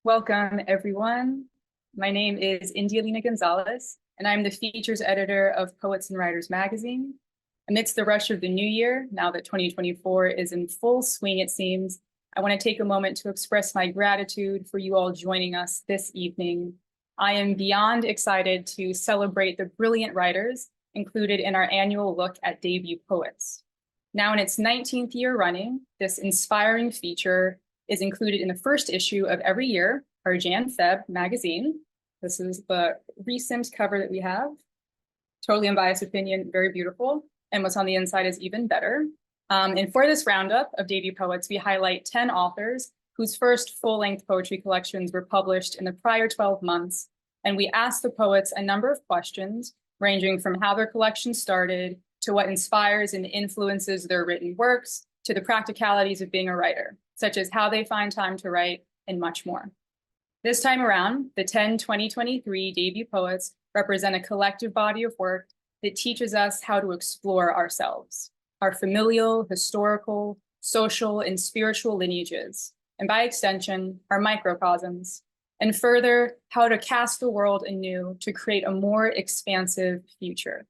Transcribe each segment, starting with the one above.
Welcome, everyone. My name is India Lena González, and I'm the features editor of Poets and Writers magazine. Amidst the rush of the new year, now that 2024 is in full swing, it seems, I want to take a moment to express my gratitude for you all joining us this evening. I am beyond excited to celebrate the brilliant writers included in our annual look at debut poets. Now in its 19th year running, this inspiring feature is included in the first issue of every year, our Jan-Feb magazine. This is the recent cover that we have. Totally unbiased opinion, very beautiful. And what's on the inside is even better. And for this roundup of debut poets, we highlight 10 authors whose first full-length poetry collections were published in the prior 12 months. And we ask the poets a number of questions, ranging from how their collection started, to what inspires and influences their written works, to the practicalities of being a writer, such as how they find time to write and much more. This time around, the 10 2023 debut poets represent a collective body of work that teaches us how to explore ourselves, our familial, historical, social, and spiritual lineages, and by extension, our microcosms, and further, how to cast the world anew to create a more expansive future.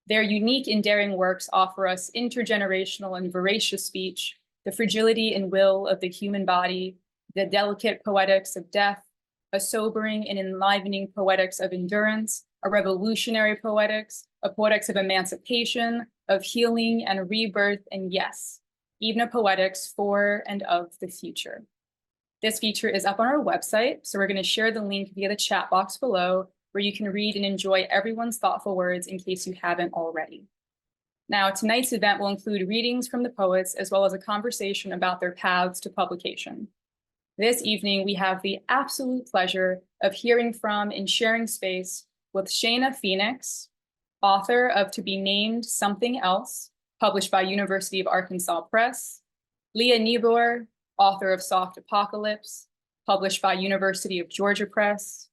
Their unique and daring works offer us intergenerational and voracious speech, the fragility and will of the human body, the delicate poetics of death, a sobering and enlivening poetics of endurance, a revolutionary poetics, a poetics of emancipation, of healing and rebirth, and yes, even a poetics for and of the future. This feature is up on our website, so we're going to share the link via the chat box below, where you can read and enjoy everyone's thoughtful words in case you haven't already. Now, tonight's event will include readings from the poets, as well as a conversation about their paths to publication. This evening, we have the absolute pleasure of hearing from and sharing space with Shaina Phenix, author of To Be Named Something Else, published by University of Arkansas Press, Leah Nieboer, author of Soft Apocalypse, published by University of Georgia Press,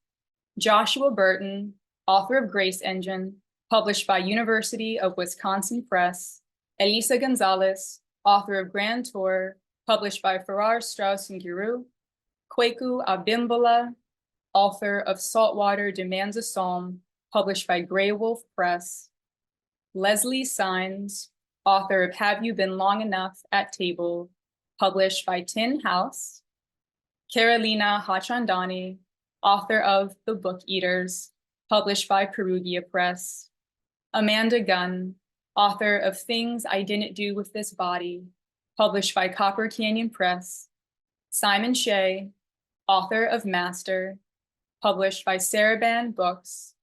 Joshua Burton, author of Grace Engine, published by University of Wisconsin Press, Elisa Gonzalez, author of Grand Tour, published by Farrar, Straus and Giroux, Kweku Abimbola, author of Saltwater Demands a Psalm, published by Grey Wolf Press, Leslie Sainz, author of Have You Been Long Enough at Table, published by Tin House, Karolina Hotchandani, author of The Book Eaters, published by Perugia Press, Amanda Gunn, author of Things I Didn't Do with This Body, published by Copper Canyon Press, Simon Shay, author of Master, published by Saraban Books,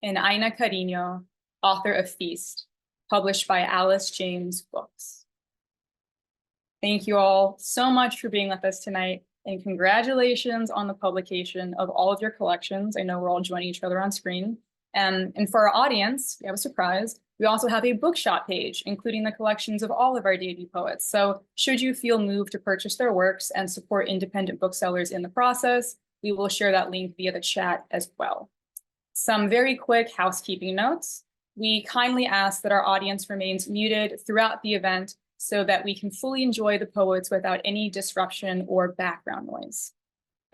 and Ina Cariño, author of Feast, published by Alice James Books. Thank you all so much for being with us tonight, and congratulations on the publication of all of your collections. I know we're all joining each other on screen. And for our audience, we have a surprise. We also have a bookshop page, including the collections of all of our debut poets. So should you feel moved to purchase their works and support independent booksellers in the process, we will share that link via the chat as well. Some very quick housekeeping notes. We kindly ask that our audience remains muted throughout the event so that we can fully enjoy the poets without any disruption or background noise.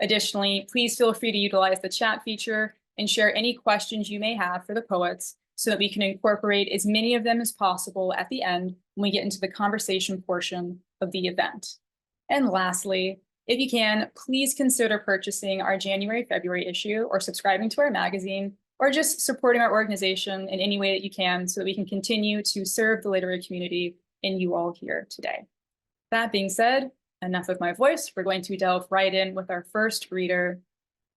Additionally, please feel free to utilize the chat feature and share any questions you may have for the poets so that we can incorporate as many of them as possible at the end when we get into the conversation portion of the event. And lastly, if you can, please consider purchasing our January-February issue or subscribing to our magazine, or just supporting our organization in any way that you can so that we can continue to serve the literary community and you all here today. That being said, enough of my voice. We're going to delve right in with our first reader.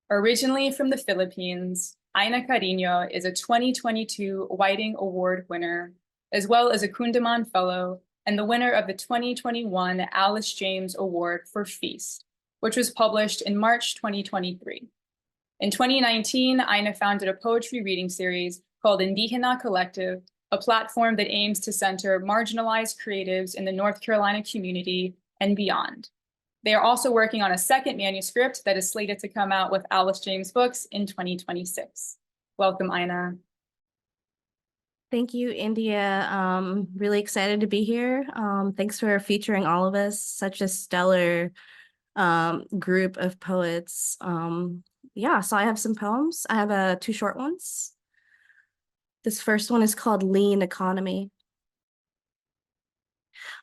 Originally from the Philippines, Ina Cariño is a 2022 Whiting Award winner, as well as a Kundiman Fellow and the winner of the 2021 Alice James Award for Feast, which was published in March 2023. In 2019, Ina founded a poetry reading series called Indígena Collective, a platform that aims to center marginalized creatives in the North Carolina community and beyond. They are also working on a second manuscript that is slated to come out with Alice James Books in 2026. Welcome, Ina. Thank you, India. Really excited to be here. Thanks for featuring all of us. Such a stellar group of poets. Yeah, so I have some poems. I have two short ones. This first one is called Lean Economy.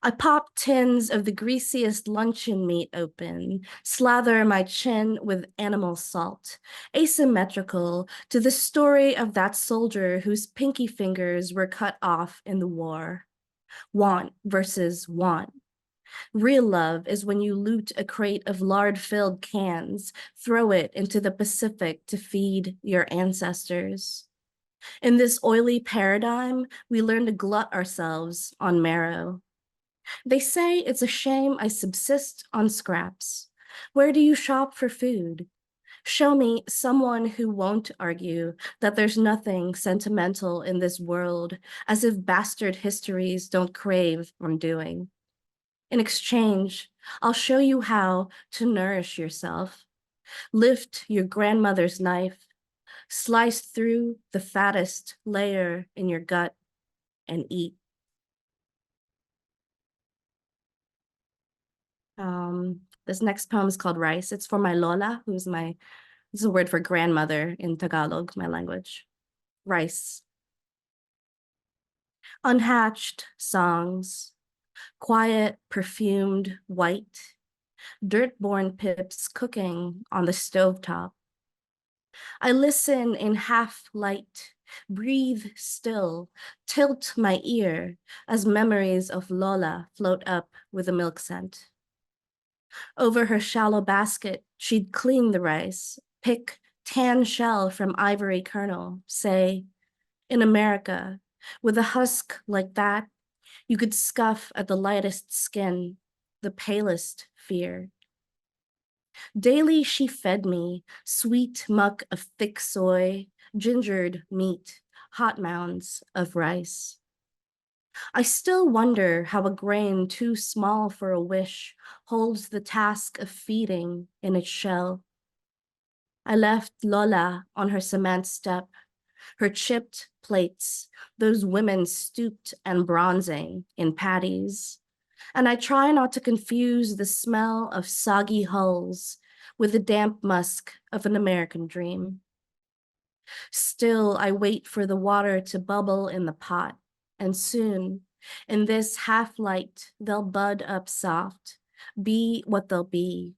I pop tins of the greasiest luncheon meat open, slather my chin with animal salt, asymmetrical to the story of that soldier whose pinky fingers were cut off in the war. Want versus want. Real love is when you loot a crate of lard-filled cans, throw it into the Pacific to feed your ancestors. In this oily paradigm, we learn to glut ourselves on marrow. They say it's a shame I subsist on scraps. Where do you shop for food? Show me someone who won't argue that there's nothing sentimental in this world, as if bastard histories don't crave undoing. In exchange, I'll show you how to nourish yourself. Lift your grandmother's knife, slice through the fattest layer in your gut, and eat. This next poem is called Rice. It's for my Lola, this is a word for grandmother in Tagalog, my language. Rice. Unhatched songs, quiet, perfumed, white, dirt-born pips cooking on the stovetop. I listen in half light, breathe still, tilt my ear as memories of Lola float up with a milk scent. Over her shallow basket, she'd clean the rice, pick tan shell from ivory kernel, say, in America, with a husk like that, you could scuff at the lightest skin, the palest fear. Daily she fed me sweet muck of thick soy, gingered meat, hot mounds of rice. I still wonder how a grain too small for a wish holds the task of feeding in its shell. I left Lola on her cement step, her chipped plates, those women stooped and bronzing in patties. And I try not to confuse the smell of soggy hulls with the damp musk of an American dream. Still, I wait for the water to bubble in the pot, and soon, in this half-light, they'll bud up soft, be what they'll be.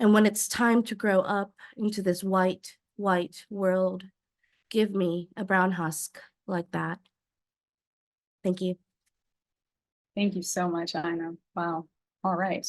And when it's time to grow up into this white, white world, give me a brown husk like that. Thank you. Thank you so much, Ina. Wow. All right.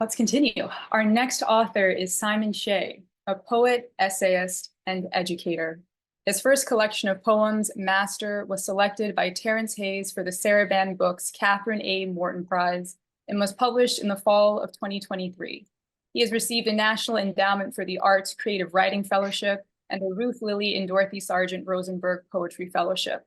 Let's continue. Our next author is Simon Shay, a poet, essayist, and educator. His first collection of poems, Master, was selected by Terrence Hayes for the Sarabande Books Catherine A. Morton Prize and was published in the fall of 2023. He has received a National Endowment for the Arts Creative Writing Fellowship and a Ruth Lilly and Dorothy Sargent Rosenberg Poetry Fellowship.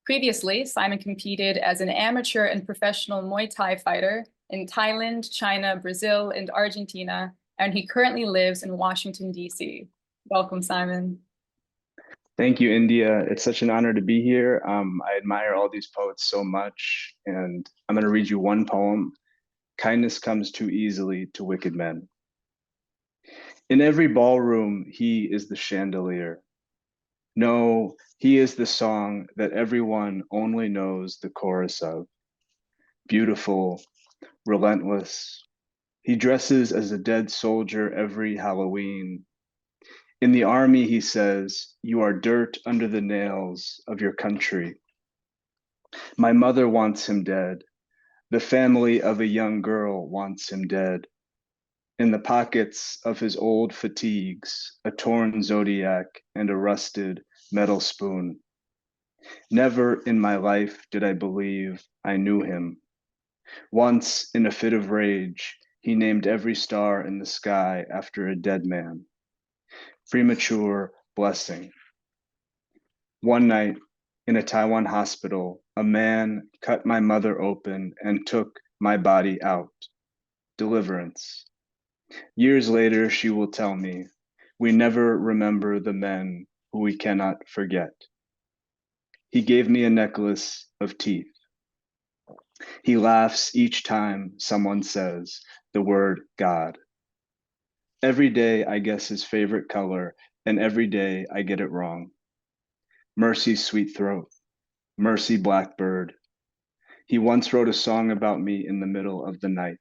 Previously, Simon competed as an amateur and professional Muay Thai fighter in Thailand, China, Brazil, and Argentina, and he currently lives in Washington, D.C. Welcome, Simon. Thank you, India. It's such an honor to be here. I admire all these poets so much, and I'm going to read you one poem. Kindness comes too easily to wicked men. In every ballroom, he is the chandelier. No, he is the song that everyone only knows the chorus of. Beautiful, relentless. He dresses as a dead soldier every Halloween. In the army, he says, you are dirt under the nails of your country. My mother wants him dead. The family of a young girl wants him dead. In the pockets of his old fatigues, a torn zodiac and a rusted metal spoon. Never in my life did I believe I knew him. Once, in a fit of rage, he named every star in the sky after a dead man. Premature blessing. One night, in a Taiwan hospital, a man cut my mother open and took my body out. Deliverance. Years later, she will tell me, we never remember the men who we cannot forget. He gave me a necklace of teeth. He laughs each time someone says the word God. Every day I guess his favorite color, and every day I get it wrong. Mercy, sweet throat. Mercy, blackbird. He once wrote a song about me in the middle of the night.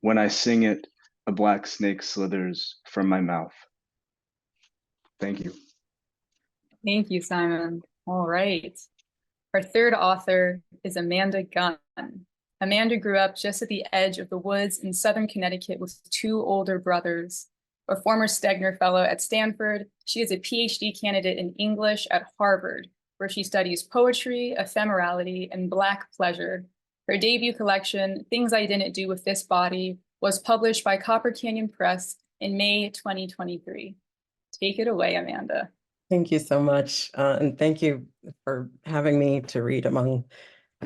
When I sing it, a black snake slithers from my mouth. Thank you. Thank you, Simon. All right. Our third author is Amanda Gunn. Amanda grew up just at the edge of the woods in Southern Connecticut with two older brothers. A former Stegner Fellow at Stanford, she is a PhD candidate in English at Harvard, where she studies poetry, ephemerality, and Black pleasure. Her debut collection, Things I Didn't Do with This Body, was published by Copper Canyon Press in May 2023. Take it away, Amanda. Thank you so much. And thank you for having me to read among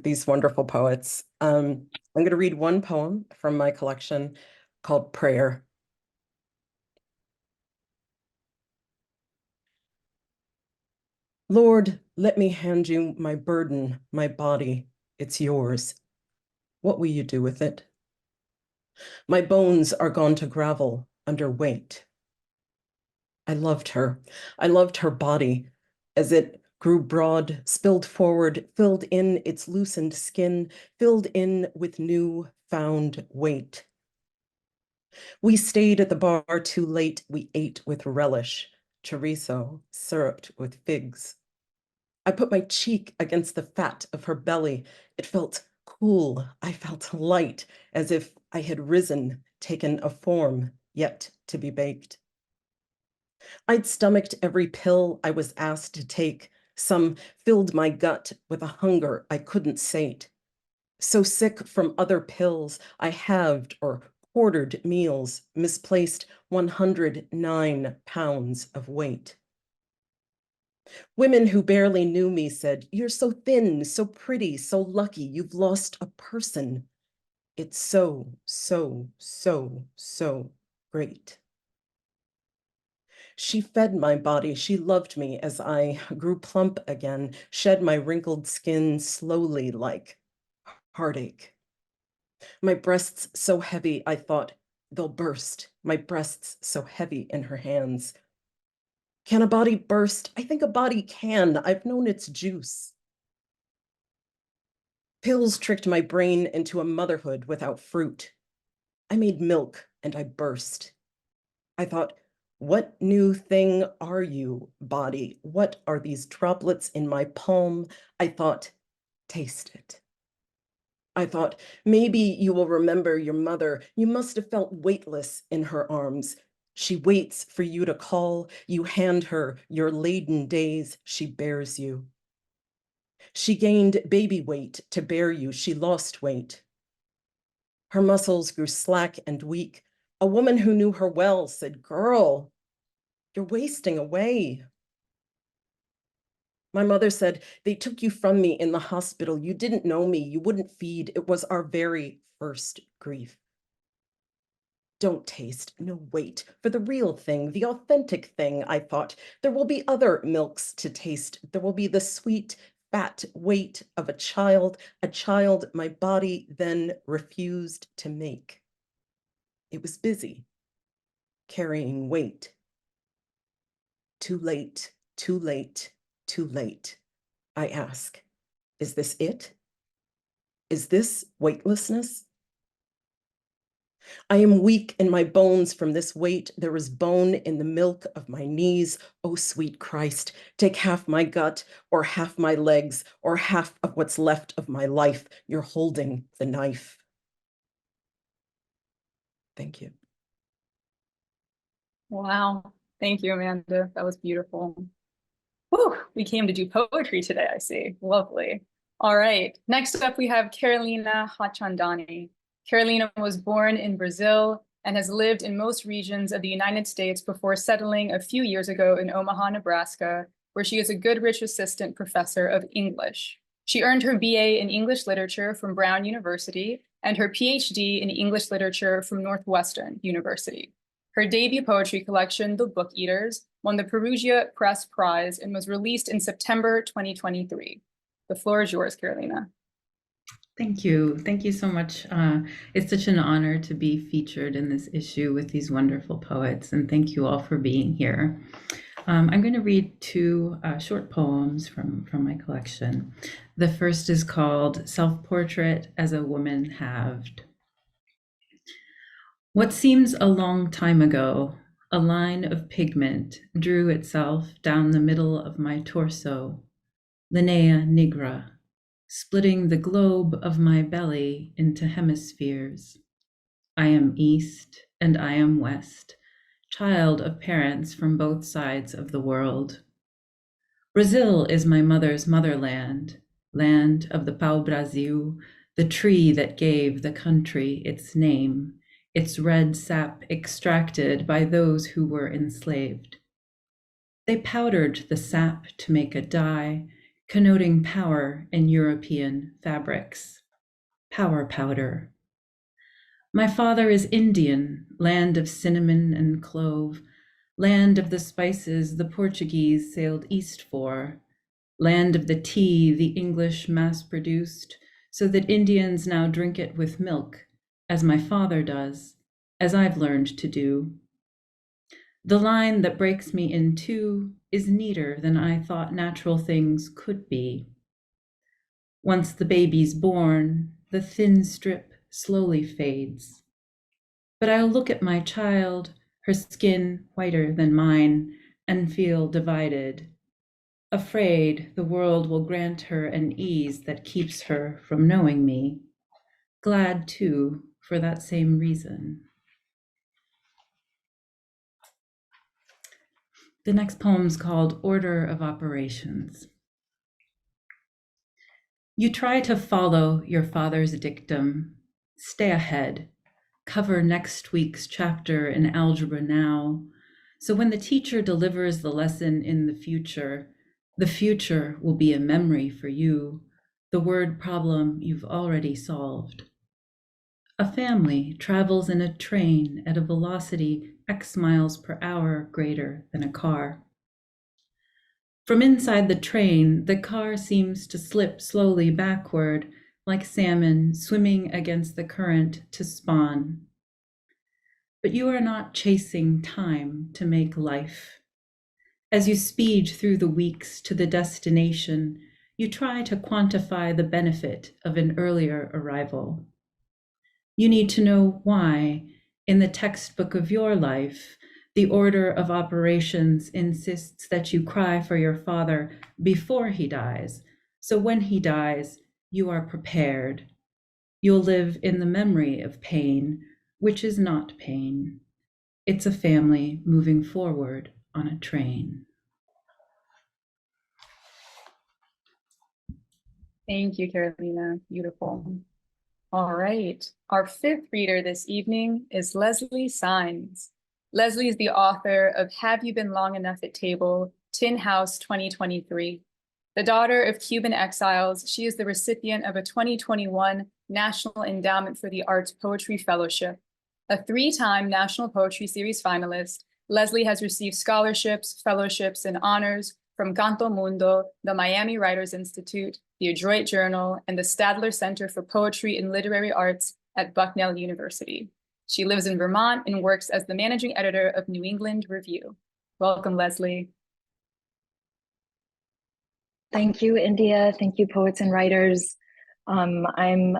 these wonderful poets. I'm going to read one poem from my collection called Prayer. Lord, let me hand you my burden, my body. It's yours. What will you do with it? My bones are gone to gravel under weight. I loved her. I loved her body as it grew broad, spilled forward, filled in its loosened skin, filled in with new found weight. We stayed at the bar too late. We ate with relish, chorizo, syruped with figs. I put my cheek against the fat of her belly. It felt cool. I felt light, as if I had risen, taken a form, yet to be baked. I'd stomached every pill I was asked to take. Some filled my gut with a hunger I couldn't sate. So sick from other pills, I halved or quartered meals, misplaced 109 pounds of weight. Women who barely knew me said, "You're so thin, so pretty, so lucky, you've lost a person." It's so, so, so, so great. She fed my body. She loved me as I grew plump again, shed my wrinkled skin slowly like heartache. My breasts so heavy, I thought, they'll burst. My breasts so heavy in her hands. Can a body burst? I think a body can. I've known its juice. Pills tricked my brain into a motherhood without fruit. I made milk and I burst. I thought, what new thing are you, body? What are these droplets in my palm? I thought, taste it. I thought, maybe you will remember your mother. You must have felt weightless in her arms. She waits for you to call. You hand her your laden days. She bears you. She gained baby weight to bear you. She lost weight. Her muscles grew slack and weak. A woman who knew her well said, "Girl, you're wasting away." My mother said, "They took you from me in the hospital. You didn't know me. You wouldn't feed. It was our very first grief." Don't taste, no, wait, for the real thing, the authentic thing, I thought. There will be other milks to taste. There will be the sweet, fat weight of a child my body then refused to make. It was busy, carrying weight. Too late, too late, too late. I ask, is this it? Is this weightlessness? I am weak in my bones from this weight. There is bone in the milk of my knees. Oh, sweet Christ, take half my gut or half my legs or half of what's left of my life. You're holding the knife. Thank you. Wow. Thank you, Amanda. That was beautiful. Whew, we came to do poetry today, I see. Lovely. All right. Next up, we have Karolina Hotchandani. Karolina was born in Brazil and has lived in most regions of the United States before settling a few years ago in Omaha, Nebraska, where she is a Goodrich Assistant Professor of English. She earned her BA in English Literature from Brown University and her PhD in English Literature from Northwestern University. Her debut poetry collection, The Book Eaters, won the Perugia Press Prize and was released in September 2023. The floor is yours, Karolina. Thank you. Thank you so much. It's such an honor to be featured in this issue with these wonderful poets, and thank you all for being here. I'm going to read two short poems from my collection. The first is called Self-Portrait as a Woman Halved. What seems a long time ago, a line of pigment drew itself down the middle of my torso, linea nigra, splitting the globe of my belly into hemispheres. I am East and I am West, child of parents from both sides of the world. Brazil is my mother's motherland, land of the pau-brasil, the tree that gave the country its name, its red sap extracted by those who were enslaved. They powdered the sap to make a dye, connoting power in European fabrics. Power powder. My father is Indian, land of cinnamon and clove, land of the spices the Portuguese sailed east for, land of the tea the English mass-produced, so that Indians now drink it with milk, as my father does, as I've learned to do. The line that breaks me in two is neater than I thought natural things could be. Once the baby's born, the thin strip slowly fades. But I'll look at my child, her skin whiter than mine, and feel divided, afraid the world will grant her an ease that keeps her from knowing me. Glad, too, for that same reason. The next poem's called Order of Operations. You try to follow your father's dictum, stay ahead, cover next week's chapter in algebra now, so when the teacher delivers the lesson in the future will be a memory for you, the word problem you've already solved. A family travels in a train at a velocity X miles per hour greater than a car. From inside the train, the car seems to slip slowly backward, like salmon swimming against the current to spawn. But you are not chasing time to make life. As you speed through the weeks to the destination, you try to quantify the benefit of an earlier arrival. You need to know why, in the textbook of your life, the order of operations insists that you cry for your father before he dies, so when he dies, you are prepared. You'll live in the memory of pain, which is not pain. It's a family moving forward on a train. Thank you, Karolina. Beautiful. All right. Our fifth reader this evening is Leslie Sainz. Leslie is the author of Have You Been Long Enough at Table, Tin House 2023. The daughter of Cuban exiles, she is the recipient of a 2021 National Endowment for the Arts Poetry Fellowship. A three-time National Poetry Series finalist, Leslie has received scholarships, fellowships, and honors from Canto Mundo, the Miami Writers Institute, the Adroit Journal, and the Stadler Center for Poetry and Literary Arts at Bucknell University. She lives in Vermont and works as the managing editor of New England Review. Welcome, Leslie. Thank you, India. Thank you, poets and writers. I'm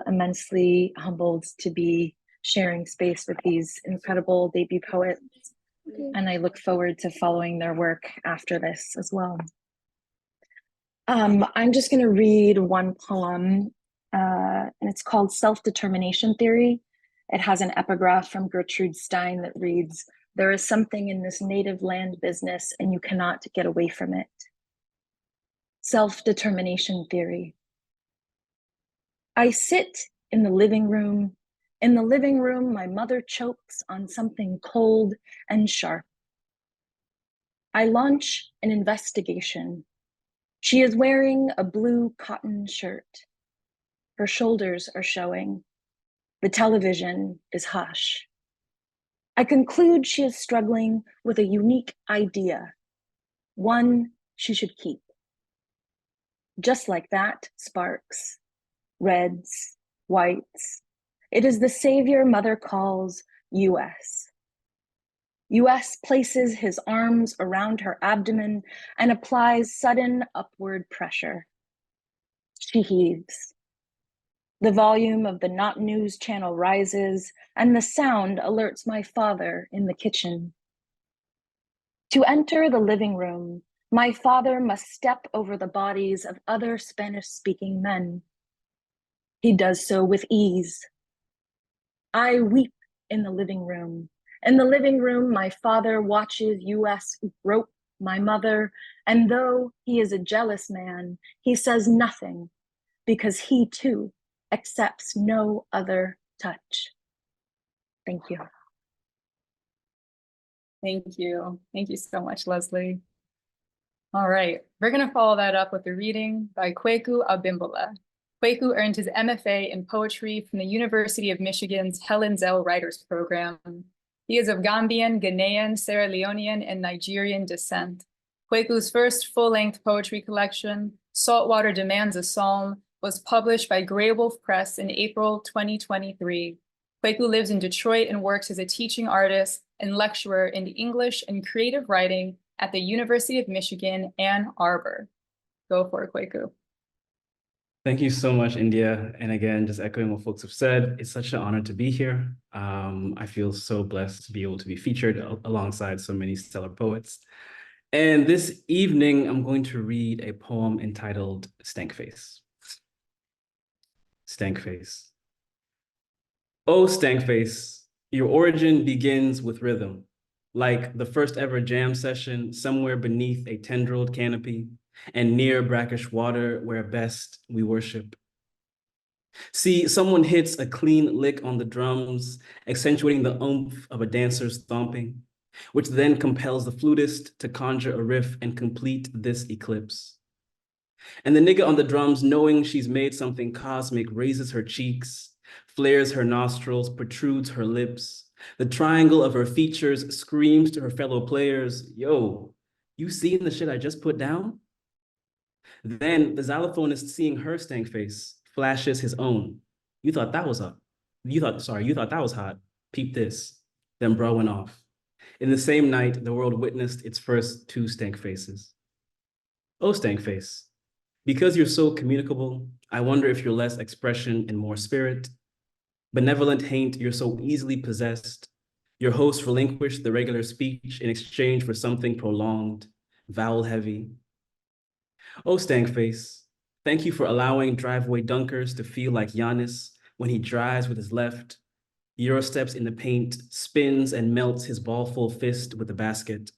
immensely humbled to be sharing space with these incredible debut poets, and I look forward to following their work after this as well. I'm just going to read one poem, and it's called Self-Determination Theory. It has an epigraph from Gertrude Stein that reads, "There is something in this native land business, and you cannot get away from it." Self-determination theory. I sit in the living room. In the living room, my mother chokes on something cold and sharp. I launch an investigation. She is wearing a blue cotton shirt. Her shoulders are showing. The television is hush. I conclude she is struggling with a unique idea, one she should keep. Just like that, sparks, reds, whites. It is the savior mother calls US. US places his arms around her abdomen and applies sudden upward pressure. She heaves. The volume of the Not News channel rises, and the sound alerts my father in the kitchen. To enter the living room, my father must step over the bodies of other Spanish-speaking men. He does so with ease. I weep in the living room. In the living room, my father watches US rope my mother, and though he is a jealous man, he says nothing because he too accepts no other touch. Thank you. Thank you. Thank you so much, Leslie. All right, we're going to follow that up with a reading by Kweku Abimbola. Kweku earned his MFA in poetry from the University of Michigan's Helen Zell Writers Program. He is of Gambian, Ghanaian, Sierra Leonean, and Nigerian descent. Kweku's first full-length poetry collection, Saltwater Demands a Psalm, was published by Grey Wolf Press in April 2023. Kweku lives in Detroit and works as a teaching artist and lecturer in English and creative writing at the University of Michigan, Ann Arbor. Go for it, Kweku. Thank you so much, India. And again, just echoing what folks have said, it's such an honor to be here. I feel so blessed to be able to be featured alongside so many stellar poets. And this evening, I'm going to read a poem entitled Stank Face. Stank Face. Oh, Stank Face, your origin begins with rhythm, like the first ever jam session somewhere beneath a tendrilled canopy and near brackish water where best we worship. See, someone hits a clean lick on the drums, accentuating the oomph of a dancer's stomping, which then compels the flutist to conjure a riff and complete this eclipse. And the nigga on the drums, knowing she's made something cosmic, raises her cheeks, flares her nostrils, protrudes her lips. The triangle of her features screams to her fellow players, yo, you seen the shit I just put down? Then the xylophonist, seeing her stank face, flashes his own. You thought that was up. You thought that was hot. Peep this. Then bro went off. In the same night, the world witnessed its first two stank faces. Oh, stank face. Because you're so communicable, I wonder if you're less expression and more spirit. Benevolent haint, you're so easily possessed. Your host relinquished the regular speech in exchange for something prolonged, vowel heavy. Oh, stank face, thank you for allowing driveway dunkers to feel like Giannis when he drives with his left, Euro steps in the paint, spins and melts his ball-full fist with the basket.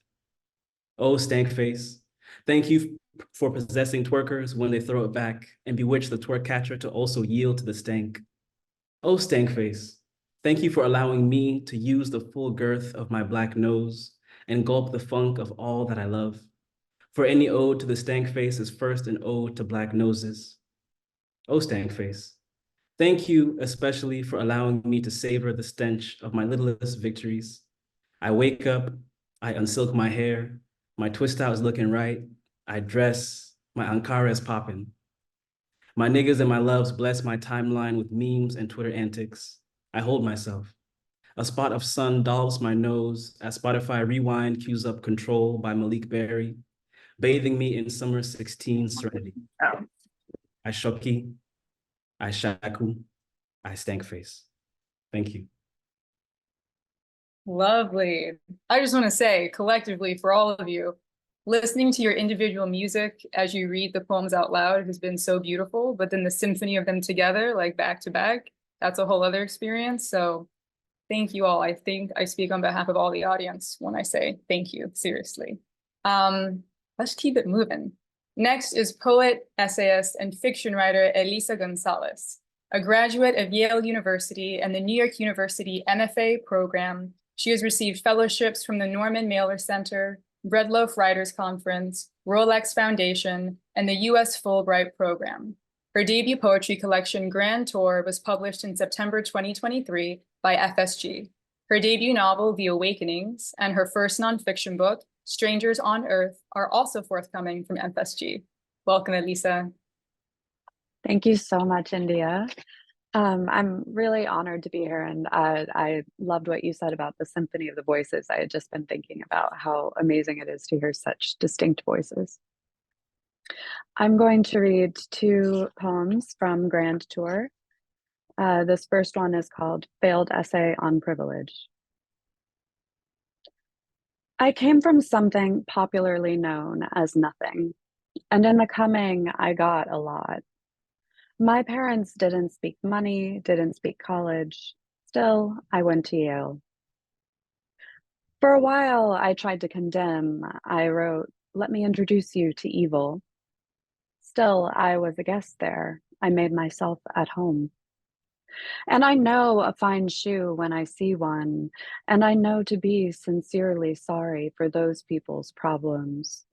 Oh, stank face, thank you for possessing twerkers when they throw it back and bewitch the twerk catcher to also yield to the stank. Oh, stank face, thank you for allowing me to use the full girth of my black nose and gulp the funk of all that I love. For any ode to the stank face is first an ode to black noses. Oh, stank face, thank you especially for allowing me to savor the stench of my littlest victories. I wake up, I unsilk my hair, my twist out is looking right, I dress, my Ankara is popping. My niggas and my loves bless my timeline with memes and Twitter antics. I hold myself. A spot of sun dolls my nose as Spotify Rewind cues up Control by Malik Berry, bathing me in summer 16 serenity. Oh. I shoki, I shaku, I stank face. Thank you. Lovely. I just want to say collectively for all of you, listening to your individual music as you read the poems out loud has been so beautiful, but then the symphony of them together, like back to back, that's a whole other experience. So thank you all. I think I speak on behalf of all the audience when I say thank you, seriously. Let's keep it moving. Next is poet, essayist, and fiction writer Elisa Gonzalez. A graduate of Yale University and the New York University MFA program, she has received fellowships from the Norman Mailer Center, Breadloaf Writers Conference, Rolex Foundation, and the US Fulbright Program. Her debut poetry collection, Grand Tour, was published in September 2023 by FSG. Her debut novel, The Awakenings, and her first nonfiction book, Strangers on Earth, are also forthcoming from FSG. Welcome, Elisa. Thank you so much, India. I'm really honored to be here, and I loved what you said about the symphony of the voices. I had just been thinking about how amazing it is to hear such distinct voices. I'm going to read two poems from Grand Tour. This first one is called Failed Essay on Privilege. I came from something popularly known as nothing, and in the coming, I got a lot. My parents didn't speak money, didn't speak college. Still, I went to Yale. For a while, I tried to condemn. I wrote, "Let me introduce you to evil." Still, I was a guest there. I made myself at home. And I know a fine shoe when I see one, and I know to be sincerely sorry for those people's problems.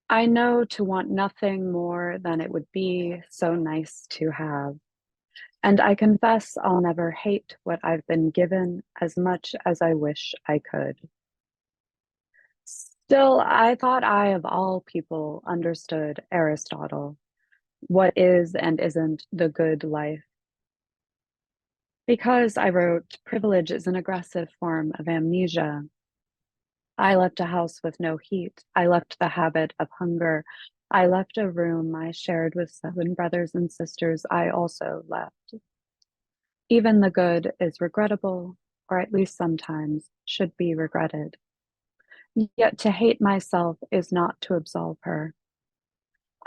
I know to want nothing more than it would be so nice to have. And I confess I'll never hate what I've been given as much as I wish I could. Still, I thought I, of all people, understood Aristotle. What is and isn't the good life? Because I wrote, privilege is an aggressive form of amnesia. I left a house with no heat. I left the habit of hunger. I left a room I shared with 7 brothers and sisters. I also left. Even the good is regrettable, or at least sometimes should be regretted. Yet to hate myself is not to absolve her.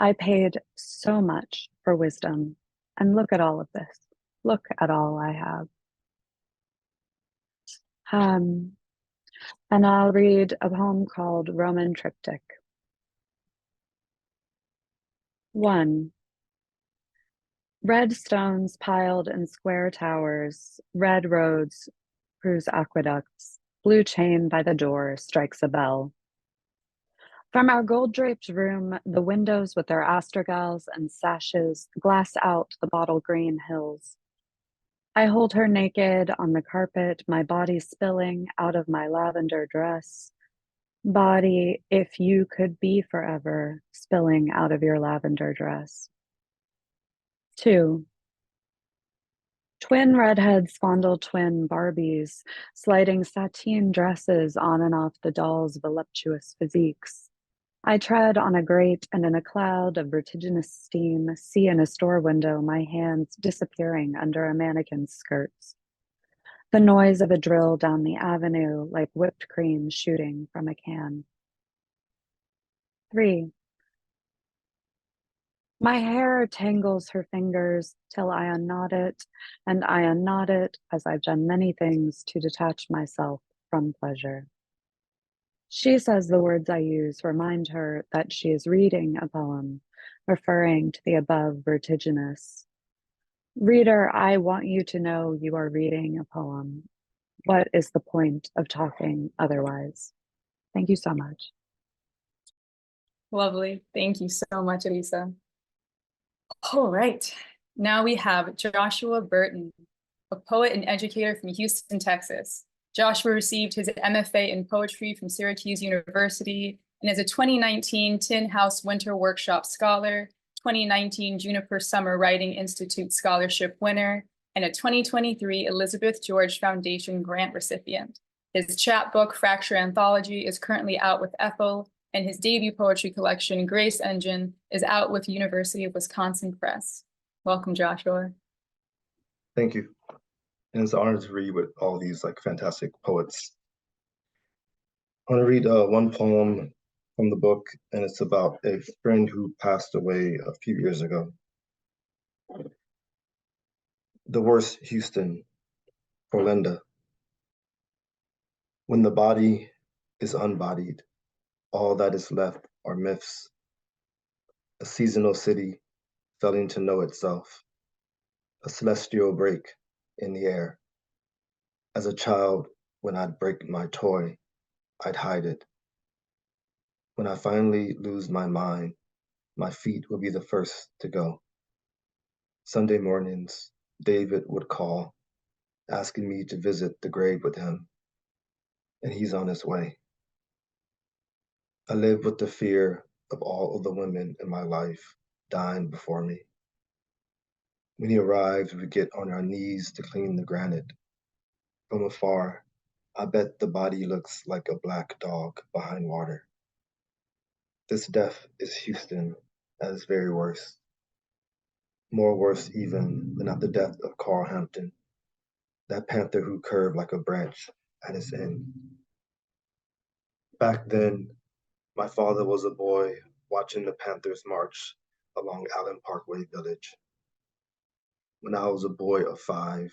I paid so much for wisdom, and look at all of this. Look at all I have. And I'll read a poem called Roman Triptych. 1. Red stones piled in square towers, red roads cruise aqueducts, blue chain by the door strikes a bell. From our gold-draped room, the windows with their astragals and sashes glass out the bottle green hills. I hold her naked on the carpet, my body spilling out of my lavender dress. Body, if you could be forever, spilling out of your lavender dress. 2. Twin redheads fondle twin Barbies, sliding sateen dresses on and off the dolls' voluptuous physiques. I tread on a grate and in a cloud of vertiginous steam, see in a store window my hands disappearing under a mannequin's skirts. The noise of a drill down the avenue like whipped cream shooting from a can. 3. My hair tangles her fingers till I unknot it, and I unknot it as I've done many things to detach myself from pleasure. She says the words I use remind her that she is reading a poem, referring to the above vertiginous. Reader, I want you to know you are reading a poem. What is the point of talking otherwise? Thank you so much. Lovely. Thank you so much, Elisa. All right. Now we have Joshua Burton, a poet and educator from Houston, Texas. Joshua received his MFA in poetry from Syracuse University and is a 2019 Tin House Winter Workshop Scholar, 2019 Juniper Summer Writing Institute Scholarship winner, and a 2023 Elizabeth George Foundation grant recipient. His chapbook, Fracture Anthology, is currently out with Ethel, and his debut poetry collection, Grace Engine, is out with University of Wisconsin Press. Welcome, Joshua. Thank you. And it's an honor to read with all these fantastic poets. I want to read one poem from the book, and it's about a friend who passed away a few years ago. The Worst Houston, for Linda. When the body is unbodied, all that is left are myths. A seasonal city failing to know itself. A celestial break in the air. As a child, when I'd break my toy, I'd hide it. When I finally lose my mind, my feet will be the first to go. Sunday mornings, David would call, asking me to visit the grave with him, and he's on his way. I live with the fear of all of the women in my life dying before me. When he arrives, we get on our knees to clean the granite. From afar, I bet the body looks like a black dog behind water. This death is Houston at its very worst. More worse even than at the death of Carl Hampton, that panther who curved like a branch at its end. Back then, my father was a boy watching the Panthers march along Allen Parkway Village. When I was a boy of 5,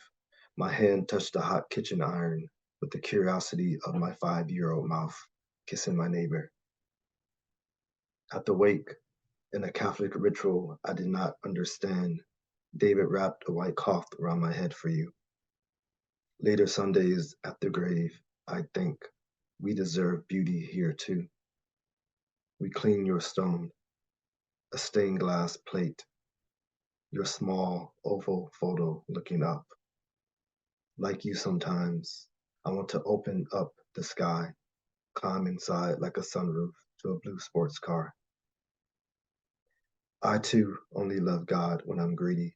my hand touched the hot kitchen iron with the curiosity of my 5-year-old mouth kissing my neighbor. At the wake, in a Catholic ritual I did not understand, David wrapped a white cloth around my head for you. Later Sundays at the grave, I think we deserve beauty here too. We clean your stone, a stained glass plate, your small oval photo looking up. Like you sometimes, I want to open up the sky, climb inside like a sunroof to a blue sports car. I too only love God when I'm greedy.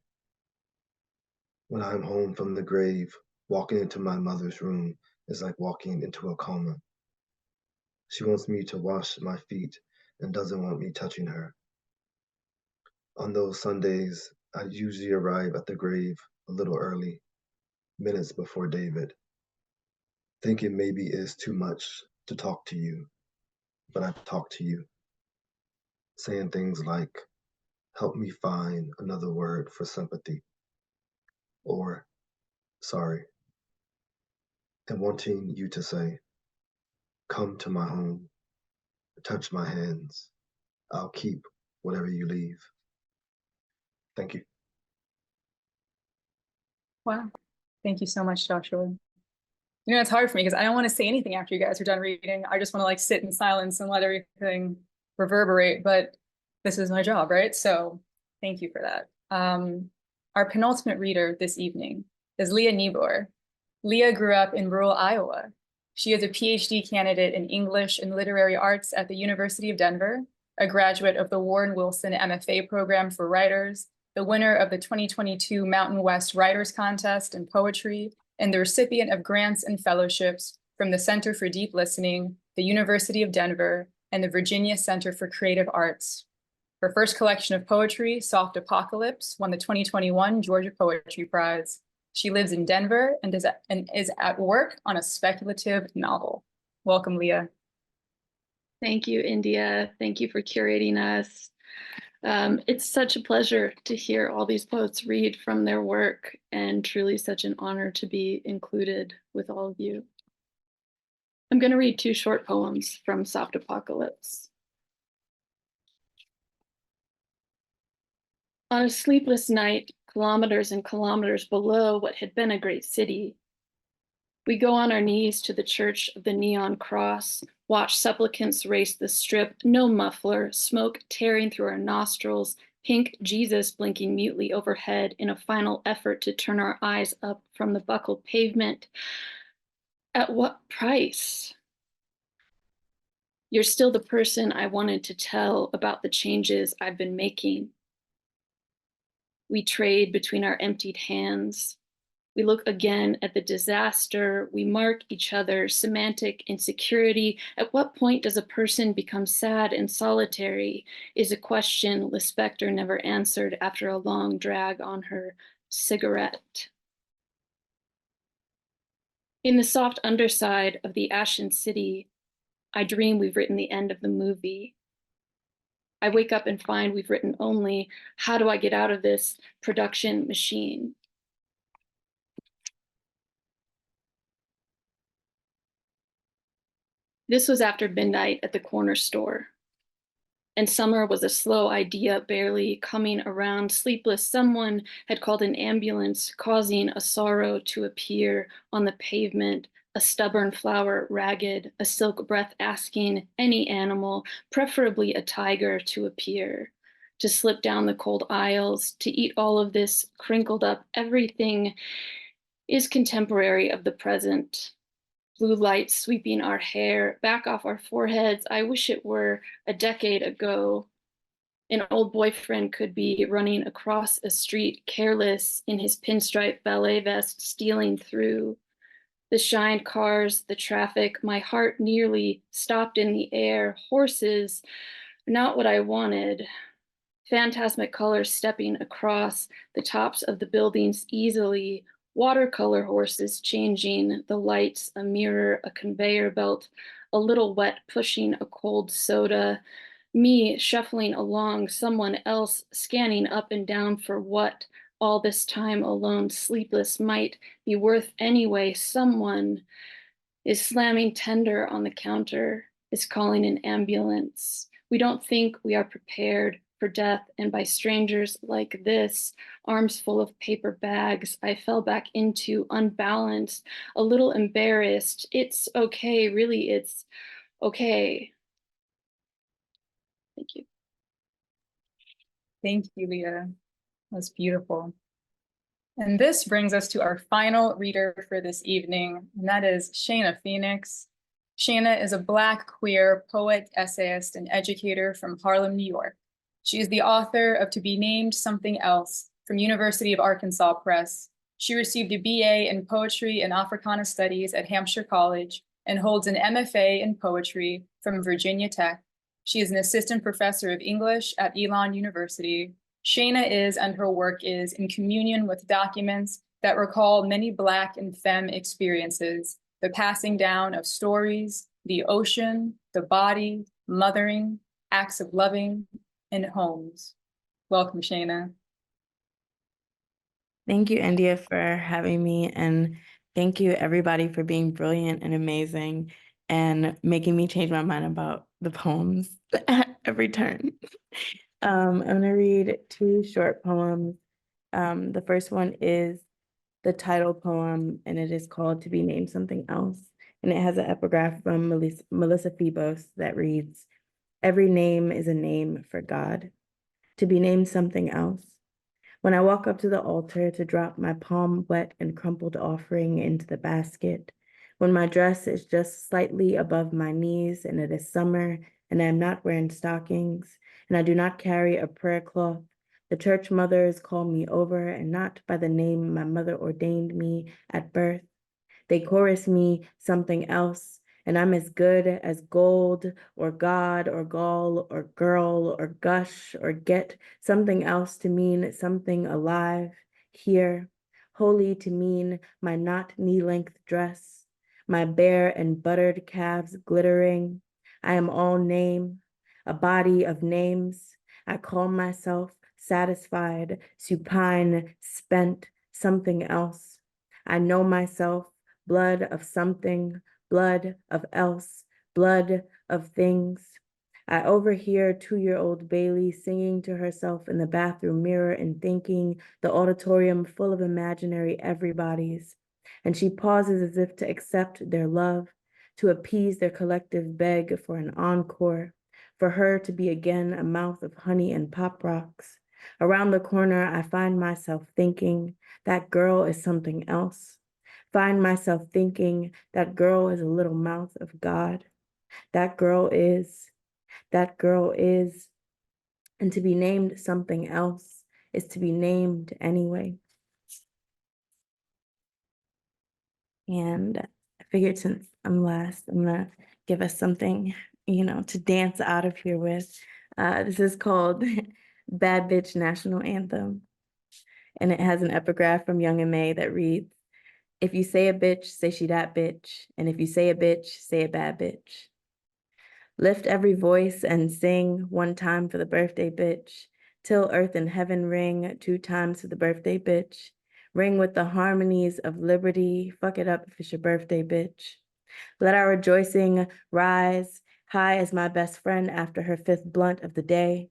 When I'm home from the grave, walking into my mother's room is like walking into a coma. She wants me to wash my feet and doesn't want me touching her. On those Sundays, I usually arrive at the grave a little early, minutes before David, thinking maybe it's too much to talk to you, but I talk to you, saying things like, help me find another word for sympathy, or sorry, and wanting you to say, come to my home, touch my hands, I'll keep whatever you leave. Thank you. Wow. Thank you so much, Joshua. You know, it's hard for me because I don't want to say anything after you guys are done reading. I just want to like sit in silence and let everything reverberate, but this is my job, right? So thank you for that. Our penultimate reader this evening is Leah Nieboer. Leah grew up in rural Iowa. She is a PhD candidate in English and Literary Arts at the University of Denver, a graduate of the Warren Wilson MFA program for writers, the winner of the 2022 Mountain West Writers Contest in Poetry, and the recipient of grants and fellowships from the Center for Deep Listening, the University of Denver, and the Virginia Center for Creative Arts. Her first collection of poetry, Soft Apocalypse, won the 2021 Georgia Poetry Prize. She lives in Denver and is at work on a speculative novel. Welcome, Leah. Thank you, India. Thank you for curating us. It's such a pleasure to hear all these poets read from their work, and truly such an honor to be included with all of you. I'm going to read 2 short poems from Soft Apocalypse. On a sleepless night, kilometers and kilometers below what had been a great city, we go on our knees to the Church of the Neon Cross, watch supplicants race the strip, no muffler, smoke tearing through our nostrils, pink Jesus blinking mutely overhead in a final effort to turn our eyes up from the buckled pavement. At what price? You're still the person I wanted to tell about the changes I've been making. We trade between our emptied hands. We look again at the disaster. We mark each other, semantic insecurity. At what point does a person become sad and solitary is a question Lispector never answered after a long drag on her cigarette. In the soft underside of the ashen city, I dream we've written the end of the movie. I wake up and find we've written only, how do I get out of this production machine? This was after midnight at the corner store. And summer was a slow idea barely coming around. Sleepless, someone had called an ambulance, causing a sorrow to appear on the pavement, a stubborn flower ragged, a silk breath asking any animal, preferably a tiger, to appear, to slip down the cold aisles, to eat all of this crinkled up. Everything is contemporary of the present. Blue light sweeping our hair back off our foreheads. I wish it were a decade ago. An old boyfriend could be running across a street, careless in his pinstripe ballet vest, stealing through the shined cars, the traffic. My heart nearly stopped in the air. Horses, not what I wanted. Phantasmic colors stepping across the tops of the buildings easily. Watercolor horses changing the lights, a mirror, a conveyor belt, a little wet pushing a cold soda. Me shuffling along, someone else scanning up and down for what all this time alone, sleepless, might be worth anyway. Someone is slamming tender on the counter, is calling an ambulance. We don't think we are prepared for death, and by strangers like this, arms full of paper bags, I fell back into unbalanced, a little embarrassed. It's okay, really, it's okay. Thank you. Thank you, Leah. That's beautiful. And this brings us to our final reader for this evening, and that is Shaina Phenix. Shaina is a Black queer poet, essayist, and educator from Harlem, New York. She is the author of To Be Named Something Else from University of Arkansas Press. She received a BA in Poetry and Africana Studies at Hampshire College and holds an MFA in Poetry from Virginia Tech. She is an assistant professor of English at Elon University. Shaina is, and her work is, in communion with documents that recall many Black and femme experiences, the passing down of stories, the ocean, the body, mothering, acts of loving, and homes. Welcome, Shaina. Thank you, India, for having me, and thank you, everybody, for being brilliant and amazing and making me change my mind about the poems at every turn. I'm going to read two short poems. The first one is the title poem, and it is called To Be Named Something Else. And it has an epigraph from Melissa Phoebos that reads, "Every name is a name for God. To be named something else. When I walk up to the altar to drop my palm wet and crumpled offering into the basket, when my dress is just slightly above my knees and it is summer and I am not wearing stockings and I do not carry a prayer cloth, the church mothers call me over and not by the name my mother ordained me at birth. They chorus me something else, and I'm as good as gold or God or gall or girl or gush or get something else to mean something alive here, holy to mean my not knee-length dress, my bare and buttered calves glittering. I am all name, a body of names. I call myself satisfied, supine, spent, something else. I know myself, blood of something, blood of else, blood of things. I overhear 2-year-old Bailey singing to herself in the bathroom mirror and thinking the auditorium full of imaginary everybodies. And she pauses as if to accept their love, to appease their collective beg for an encore, for her to be again a mouth of honey and pop rocks. Around the corner, I find myself thinking that girl is something else. Find myself thinking that girl is a little mouth of God. That girl is, and to be named something else is to be named anyway. And I figured since I'm last, I'm gonna give us something, to dance out of here with. This is called Bad Bitch National Anthem. And it has an epigraph from Young and May that reads, "If you say a bitch, say she that bitch. And if you say a bitch, say a bad bitch. Lift every voice and sing 1 time for the birthday bitch, till earth and heaven ring 2 times for the birthday bitch. Ring with the harmonies of liberty, fuck it up if it's your birthday bitch. Let our rejoicing rise high as my best friend after her 5th blunt of the day.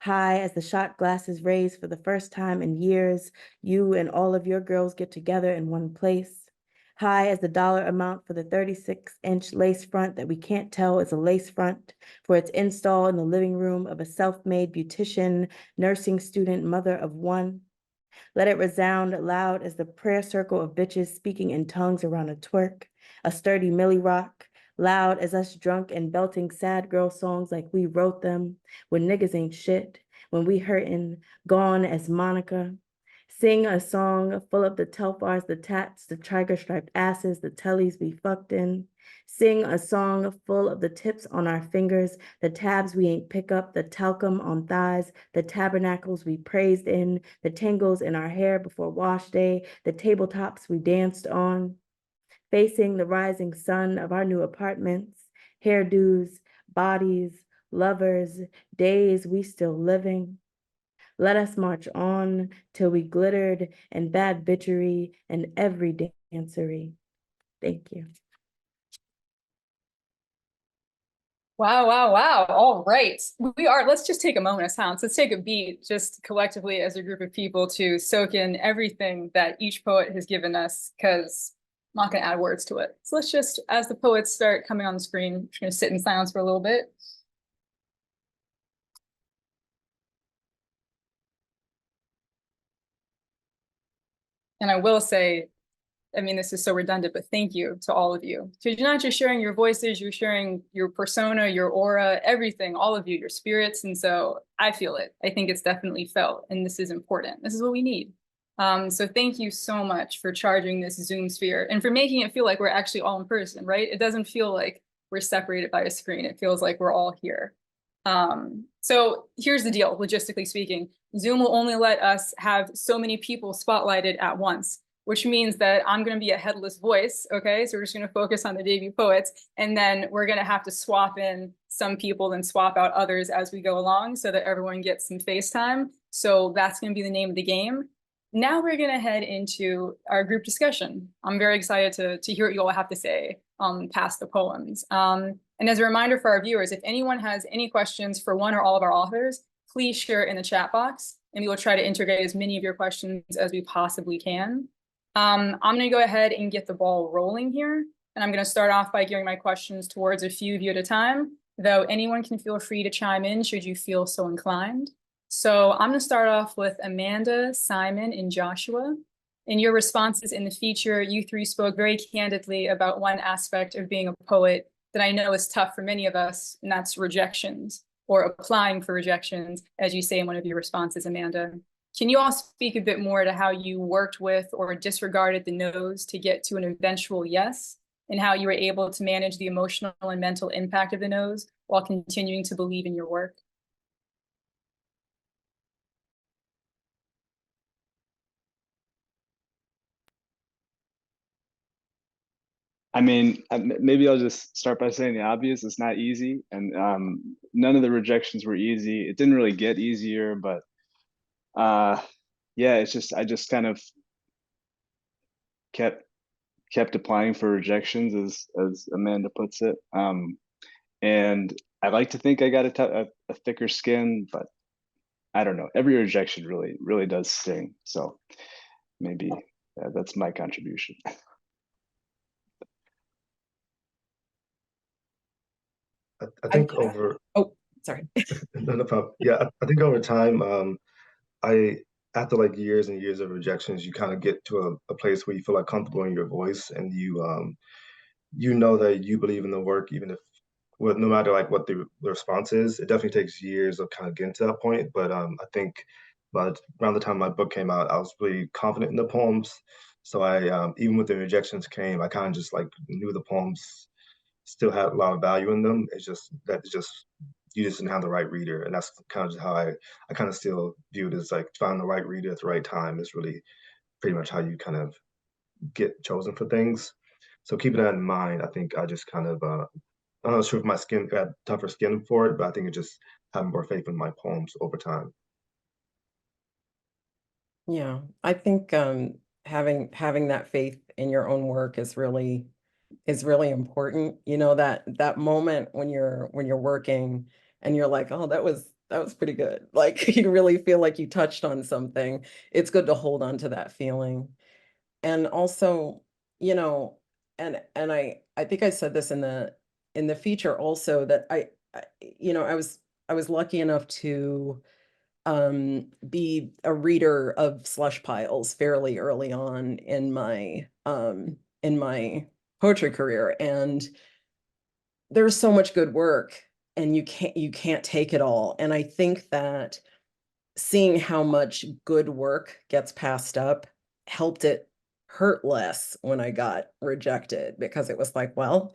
High as the shot glasses raised for the first time in years, you and all of your girls get together in one place. High as the dollar amount for the 36-inch lace front that we can't tell is a lace front for its install in the living room of a self-made beautician, nursing student, mother of 1. Let it resound loud as the prayer circle of bitches speaking in tongues around a twerk, a sturdy Millie Rock, loud as us drunk and belting sad girl songs like we wrote them when niggas ain't shit, when we hurtin', gone as Monica. Sing a song full of the telfars, the tats, the tiger-striped asses, the tellies we fucked in. Sing a song full of the tips on our fingers, the tabs we ain't pick up, the talcum on thighs, the tabernacles we praised in, the tangles in our hair before wash day, the tabletops we danced on. Facing the rising sun of our new apartments, hairdos, bodies, lovers, days we still living. Let us march on till we glittered in bad bitchery and every dancery. Thank you. Wow, wow, wow. All right. Let's just take a moment of silence. Let's take a beat just collectively as a group of people to soak in everything that each poet has given us, because I'm not going to add words to it. So let's just, as the poets start coming on the screen, I'm just going to sit in silence for a little bit. And I will say, I mean, this is so redundant, but thank you to all of you. So you're not just sharing your voices, you're sharing your persona, your aura, everything, all of you, your spirits. And so I feel it. I think it's definitely felt, and this is important. This is what we need. So thank you so much for charging this Zoom sphere and for making it feel like we're actually all in person, right? It doesn't feel like we're separated by a screen. It feels like we're all here. So here's the deal, logistically speaking. Zoom will only let us have so many people spotlighted at once, which means that I'm going to be a headless voice, okay? So we're just going to focus on the debut poets, and then we're going to have to swap in some people and swap out others as we go along so that everyone gets some face time. So that's going to be the name of the game. Now we're going to head into our group discussion. I'm very excited to hear what you all have to say past the poems. And as a reminder for our viewers, if anyone has any questions for one or all of our authors, please share it in the chat box, and we will try to integrate as many of your questions as we possibly can. I'm going to go ahead and get the ball rolling here. And I'm going to start off by gearing my questions towards a few of you at a time, though anyone can feel free to chime in should you feel so inclined. So I'm going to start off with Amanda, Simon, and Joshua. In your responses in the feature, you three spoke very candidly about one aspect of being a poet that I know is tough for many of us, and that's rejections, or applying for rejections, as you say in one of your responses, Amanda. Can you all speak a bit more to how you worked with or disregarded the no's to get to an eventual yes, and how you were able to manage the emotional and mental impact of the no's while continuing to believe in your work? I mean, maybe I'll just start by saying the obvious. It's not easy, and none of the rejections were easy. It didn't really get easier, but yeah, it's just I just kind of kept applying for rejections, as Amanda puts it. And I like to think I got a thicker skin, but I don't know. Every rejection really does sting. So maybe that's my contribution. I think over. Oh, sorry. No problem. Yeah, I think over time, after like years and years of rejections, you kind of get to a place where you feel like comfortable in your voice, and you know that you believe in the work, even if, well, no matter like what the response is. It definitely takes years of kind of getting to that point. But I think around the time my book came out, I was really confident in the poems. So I even when the rejections came, I kind of just like knew the poems still had a lot of value in them. It's just that you just didn't have the right reader, and that's kind of just how I kind of still view it as like finding the right reader at the right time is really pretty much how you kind of get chosen for things. So keeping that in mind, I think I just kind of I'm not sure if my skin got tougher skin for it, but I think it just having more faith in my poems over time. Yeah, I think having that faith in your own work is really important. You know, that moment when you're working and you're like, oh, that was pretty good. Like you really feel like you touched on something. It's good to hold on to that feeling. And also, you know, and I think I said this in the feature also, that I was lucky enough to be a reader of slush piles fairly early on in my poetry career, and there's so much good work, and you can't take it all. And I think that seeing how much good work gets passed up helped it hurt less when I got rejected, because it was like, well,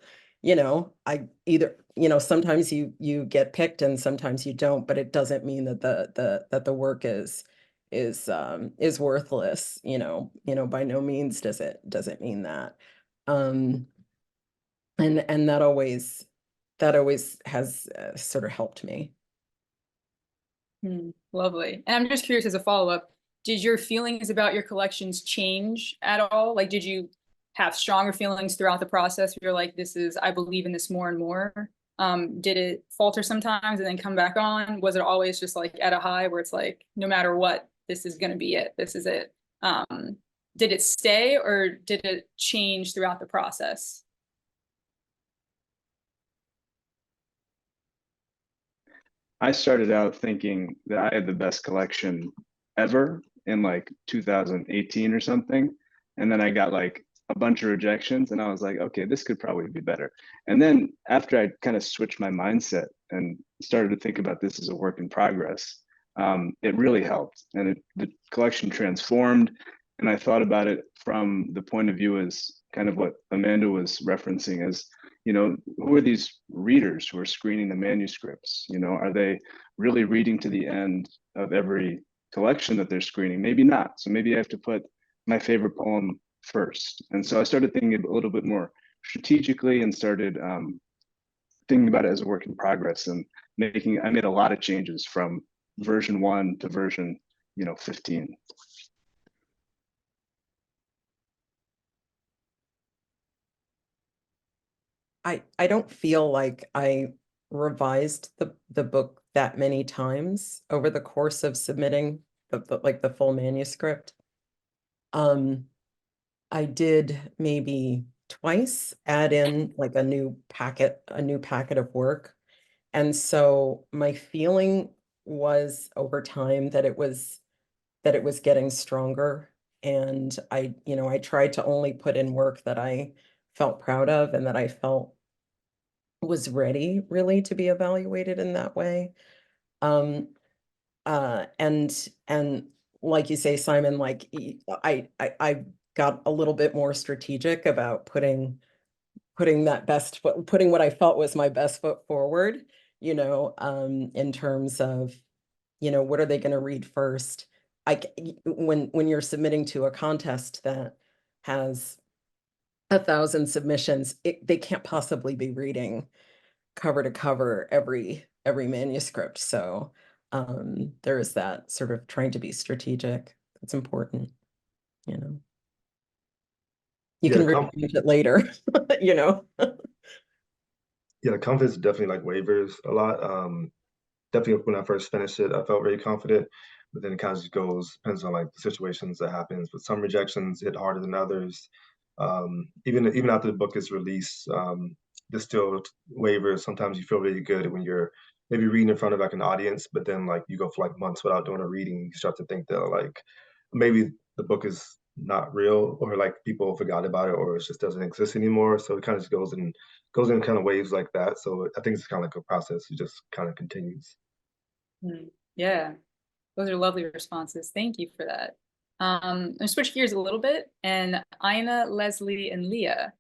I either, sometimes you get picked and sometimes you don't, but it doesn't mean that the work is worthless, by no means does it mean that. And that always has sort of helped me. Lovely. And I'm just curious, as a follow-up, did your feelings about your collections change at all? Like, did you have stronger feelings throughout the process? You're like, I believe in this more and more. Did it falter sometimes and then come back on? Was it always just like at a high where it's like, no matter what, this is going to be it. This is it. Did it stay, or did it change throughout the process? I started out thinking that I had the best collection ever in like 2018 or something. And then I got like a bunch of rejections and I was like, okay, this could probably be better. And then after I kind of switched my mindset and started to think about this as a work in progress, it really helped. And the collection transformed. And I thought about it from the point of view as kind of what Amanda was referencing as, who are these readers who are screening the manuscripts? Are they really reading to the end of every collection that they're screening? Maybe not. So maybe I have to put my favorite poem first. And so I started thinking a little bit more strategically and started thinking about it as a work in progress, and I made a lot of changes from version 1 to version 15. I don't feel like I revised the book that many times over the course of submitting the full manuscript. I did maybe twice add in like a new packet of work. And so my feeling was over time that it was getting stronger. And I tried to only put in work that I felt proud of and that I felt was ready really to be evaluated in that way. And like you say, Simon, like I got a little bit more strategic about putting what I felt was my best foot forward, in terms of, what are they going to read first? When you're submitting to a contest that has 1,000 submissions, they can't possibly be reading cover to cover every manuscript. So there is that sort of trying to be strategic. It's important, You can read it later, Yeah, the confidence definitely like wavers a lot. Definitely when I first finished it, I felt very confident, but then it kind of just depends on like the situations that happens. But some rejections hit harder than others. Even after the book is released, there's still waivers. Sometimes you feel really good when you're maybe reading in front of like an audience, but then like you go for like months without doing a reading, you start to think that like maybe the book is not real, or like people forgot about it, or it just doesn't exist anymore. So it kind of just goes in kind of waves like that. So I think it's kind of like a process. It just kind of continues. Yeah, those are lovely responses. Thank you for that. I'm switch gears a little bit, and Ina, Leslie, and Leah,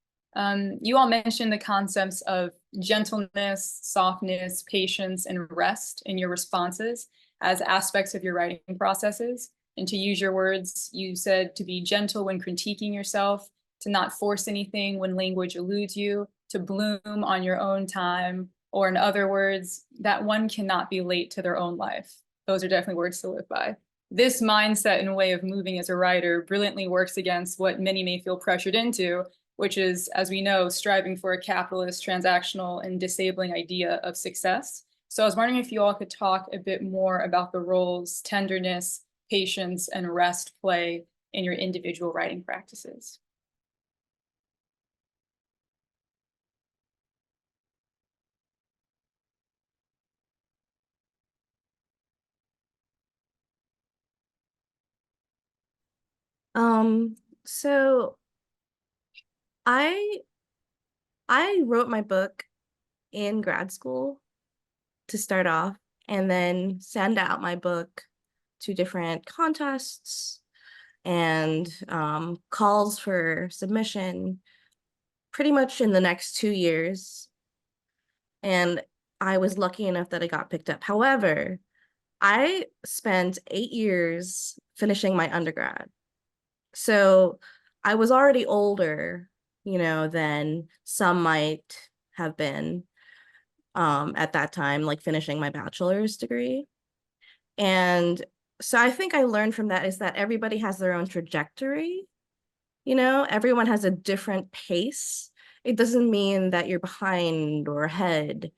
you all mentioned the concepts of gentleness, softness, patience, and rest in your responses as aspects of your writing processes. And to use your words, you said to be gentle when critiquing yourself, to not force anything when language eludes you, to bloom on your own time, or in other words, that one cannot be late to their own life. Those are definitely words to live by. This mindset and way of moving as a writer brilliantly works against what many may feel pressured into, which is, as we know, striving for a capitalist, transactional, and disabling idea of success. So I was wondering if you all could talk a bit more about the roles tenderness, patience, and rest play in your individual writing practices. So I wrote my book in grad school to start off, and then send out my book to different contests and calls for submission pretty much in the next 2 years. And I was lucky enough that I got picked up. However, I spent 8 years finishing my undergrad. So I was already older, than some might have been at that time, like finishing my bachelor's degree. And so I think I learned from that is that everybody has their own trajectory. Everyone has a different pace. It doesn't mean that you're behind or ahead.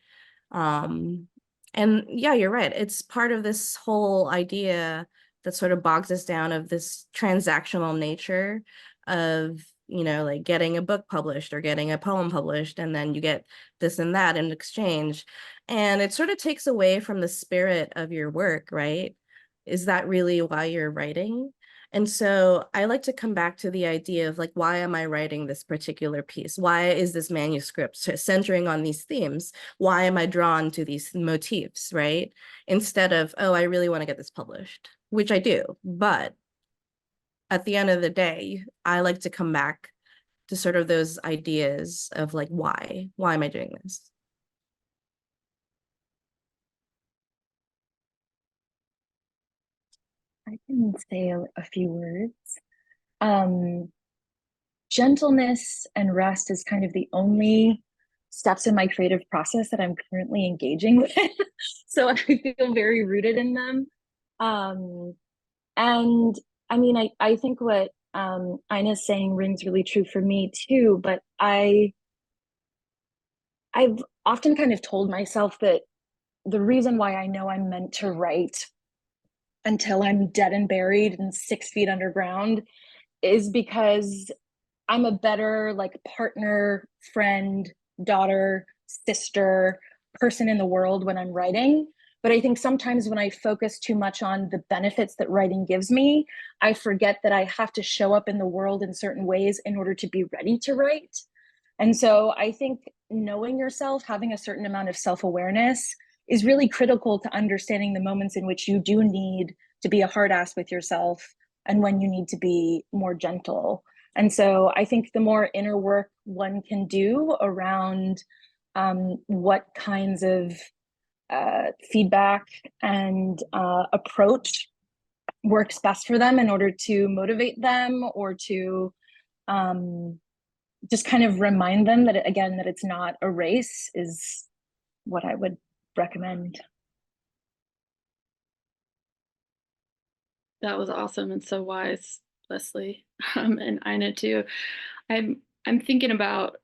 And yeah, you're right. It's part of this whole idea that sort of bogs us down of this transactional nature of, like getting a book published or getting a poem published, and then you get this and that in exchange. And it sort of takes away from the spirit of your work, right? Is that really why you're writing? And so I like to come back to the idea of like, why am I writing this particular piece? Why is this manuscript centering on these themes? Why am I drawn to these motifs, right? Instead of, oh, I really want to get this published, which I do. But at the end of the day, I like to come back to sort of those ideas of like, why am I doing this? I can say a few words. Gentleness and rest is kind of the only steps in my creative process that I'm currently engaging with. So I feel very rooted in them. And I mean, I think what Ina's saying rings really true for me too, but I've often kind of told myself that the reason why I know I'm meant to write until I'm dead and buried and 6 feet underground is because I'm a better like partner, friend, daughter, sister, person in the world when I'm writing. But I think sometimes when I focus too much on the benefits that writing gives me, I forget that I have to show up in the world in certain ways in order to be ready to write. And so I think knowing yourself, having a certain amount of self-awareness is really critical to understanding the moments in which you do need to be a hard ass with yourself and when you need to be more gentle. And so I think the more inner work one can do around what kinds of feedback and approach works best for them in order to motivate them or to just kind of remind them that, again, that it's not a race is what I would recommend. That was awesome and so wise, Leslie, and Ina too. I'm thinking about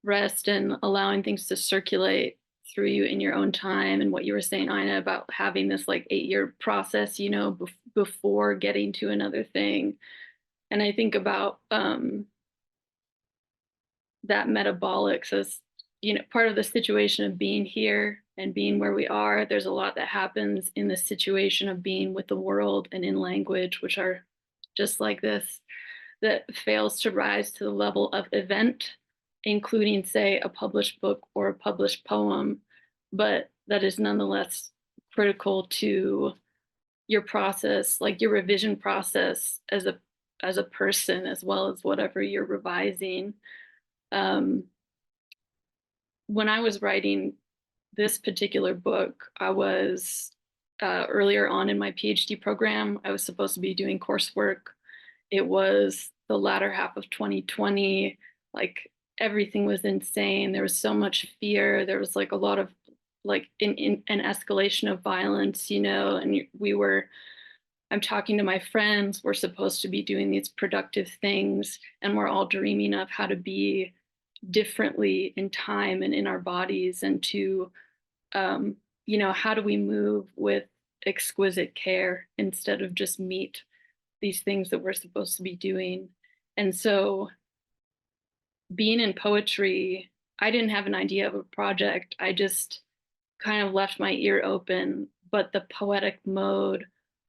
rest and allowing things to circulate through you in your own time, and what you were saying, Ina, about having this like 8-year process, before getting to another thing. And I think about that metabolics as part of the situation of being here and being where we are. There's a lot that happens in the situation of being with the world and in language, which are just like this, that fails to rise to the level of event, including, say, a published book or a published poem, but that is nonetheless critical to your process, like your revision process as a person, as well as whatever you're revising. When I was writing this particular book, I was earlier on in my PhD program. I was supposed to be doing coursework. It was the latter half of 2020. Like everything was insane. There was so much fear. There was like a lot of like an escalation of violence, and I'm talking to my friends. We're supposed to be doing these productive things, and we're all dreaming of how to be differently in time and in our bodies, and to how do we move with exquisite care instead of just meet these things that we're supposed to be doing. And so being in poetry, I didn't have an idea of a project. I just kind of left my ear open, but the poetic mode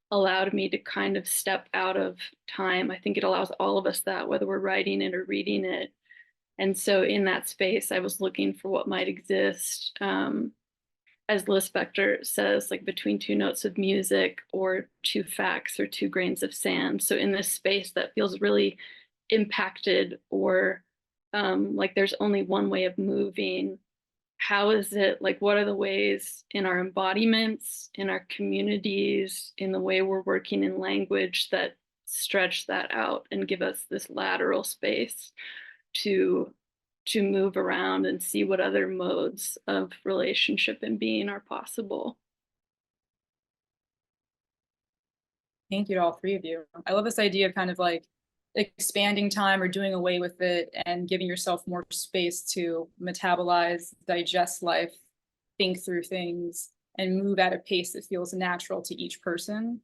allowed me to kind of step out of time. I think it allows all of us that, whether we're writing it or reading it. And so in that space, I was looking for what might exist. as Liz Spector says, like between two notes of music or two facts or two grains of sand. So in this space that feels really impacted or like there's only one way of moving, how is it, like, what are the ways in our embodiments, in our communities, in the way we're working in language that stretch that out and give us this lateral space to move around and see what other modes of relationship and being are possible. Thank you to all three of you. I love this idea of kind of like expanding time or doing away with it and giving yourself more space to metabolize, digest life, think through things, and move at a pace that feels natural to each person.